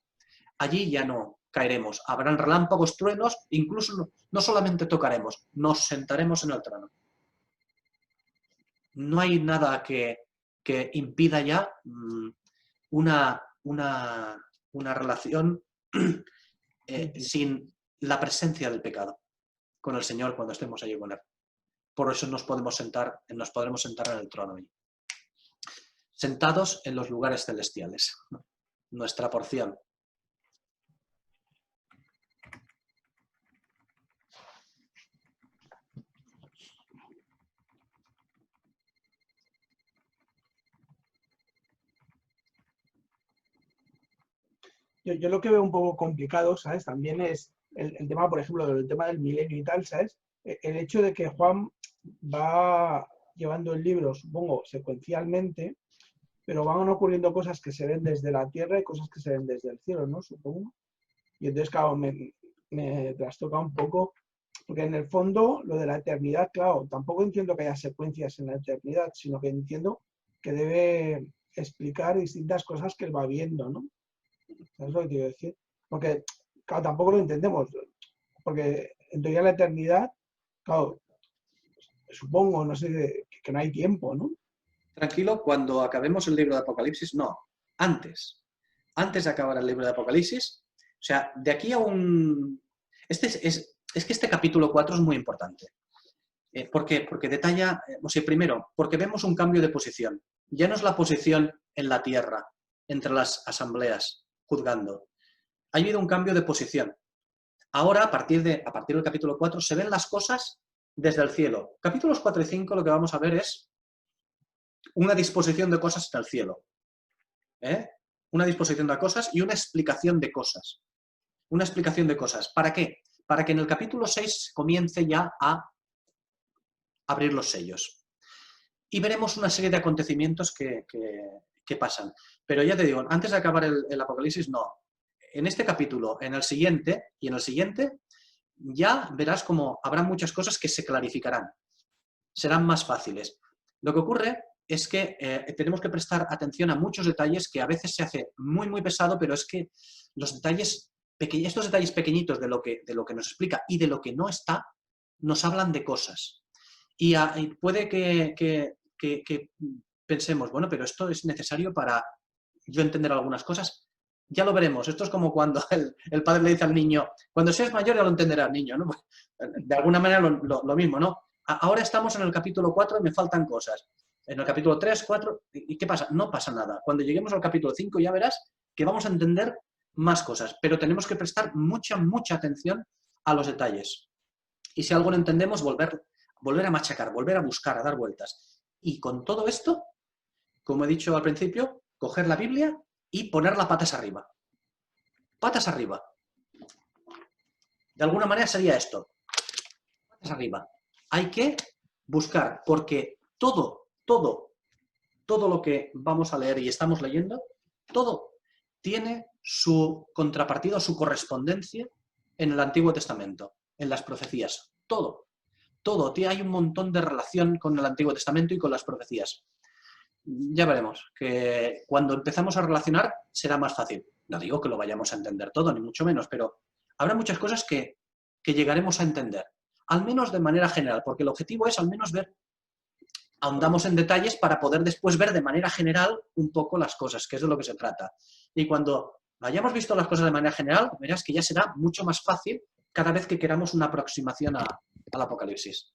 allí ya no caeremos. Habrán relámpagos, truenos, incluso no solamente tocaremos, nos sentaremos en el trono. No hay nada que impida ya una relación sin la presencia del pecado con el Señor cuando estemos allí con Él. Por eso nos podremos sentar en el trono allí. Sentados en los lugares celestiales. Nuestra porción. Yo lo que veo un poco complicado, ¿sabes? También es el tema, por ejemplo, del tema del milenio y tal, ¿sabes? El hecho de que Juan va llevando el libro, supongo, secuencialmente, pero van ocurriendo cosas que se ven desde la tierra y cosas que se ven desde el cielo, ¿no? Supongo. Y entonces, claro, me trastoca un poco, porque en el fondo, lo de la eternidad, claro, tampoco entiendo que haya secuencias en la eternidad, sino que entiendo que debe explicar distintas cosas que él va viendo, ¿no? ¿Sabes lo que quiero decir? Porque, claro, tampoco lo entendemos, porque en teoría la eternidad, claro, supongo, no sé, que no hay tiempo, ¿no? Tranquilo, cuando acabemos el libro de Apocalipsis, no, antes de acabar el libro de Apocalipsis, o sea, de aquí a un... Es que este capítulo 4 es muy importante. ¿Por qué? Porque detalla, o sea, primero, porque vemos un cambio de posición. Ya no es la posición en la tierra, entre las asambleas, juzgando. Ha habido un cambio de posición. Ahora, a partir del capítulo 4, se ven las cosas desde el cielo. Capítulos 4 y 5 lo que vamos a ver es una disposición de cosas en el cielo. Una disposición de cosas y una explicación de cosas. Una explicación de cosas. ¿Para qué? Para que en el capítulo 6 comience ya a abrir los sellos. Y veremos una serie de acontecimientos que pasan. Pero ya te digo, antes de acabar el Apocalipsis, no. En este capítulo, en el siguiente y en el siguiente, ya verás cómo habrá muchas cosas que se clarificarán. Serán más fáciles. Lo que ocurre es que tenemos que prestar atención a muchos detalles que a veces se hace muy, muy pesado, pero es que los detalles pequeños, estos detalles pequeñitos de lo que nos explica y de lo que no está, nos hablan de cosas. Y puede que pensemos, bueno, pero esto es necesario para yo entender algunas cosas. Ya lo veremos. Esto es como cuando el padre le dice al niño, cuando seas mayor ya lo entenderás, niño, ¿no? De alguna manera lo mismo, ¿no? Ahora estamos en el capítulo 4 y me faltan cosas. En el capítulo 3, 4, ¿y qué pasa? No pasa nada. Cuando lleguemos al capítulo 5 ya verás que vamos a entender más cosas, pero tenemos que prestar mucha, mucha atención a los detalles. Y si algo no entendemos, volver a machacar, volver a buscar, a dar vueltas. Y con todo esto, como he dicho al principio, coger la Biblia y ponerla patas arriba. Patas arriba. De alguna manera sería esto. Patas arriba. Hay que buscar, porque todo lo que vamos a leer y estamos leyendo, todo tiene su contrapartida, su correspondencia en el Antiguo Testamento, en las profecías. Todo. Hay un montón de relación con el Antiguo Testamento y con las profecías. Ya veremos, que cuando empezamos a relacionar será más fácil. No digo que lo vayamos a entender todo, ni mucho menos, pero habrá muchas cosas que llegaremos a entender. Al menos de manera general, porque el objetivo es al menos ver, ahondamos en detalles para poder después ver de manera general un poco las cosas, que es de lo que se trata. Y cuando hayamos visto las cosas de manera general, verás que ya será mucho más fácil cada vez que queramos una aproximación al Apocalipsis.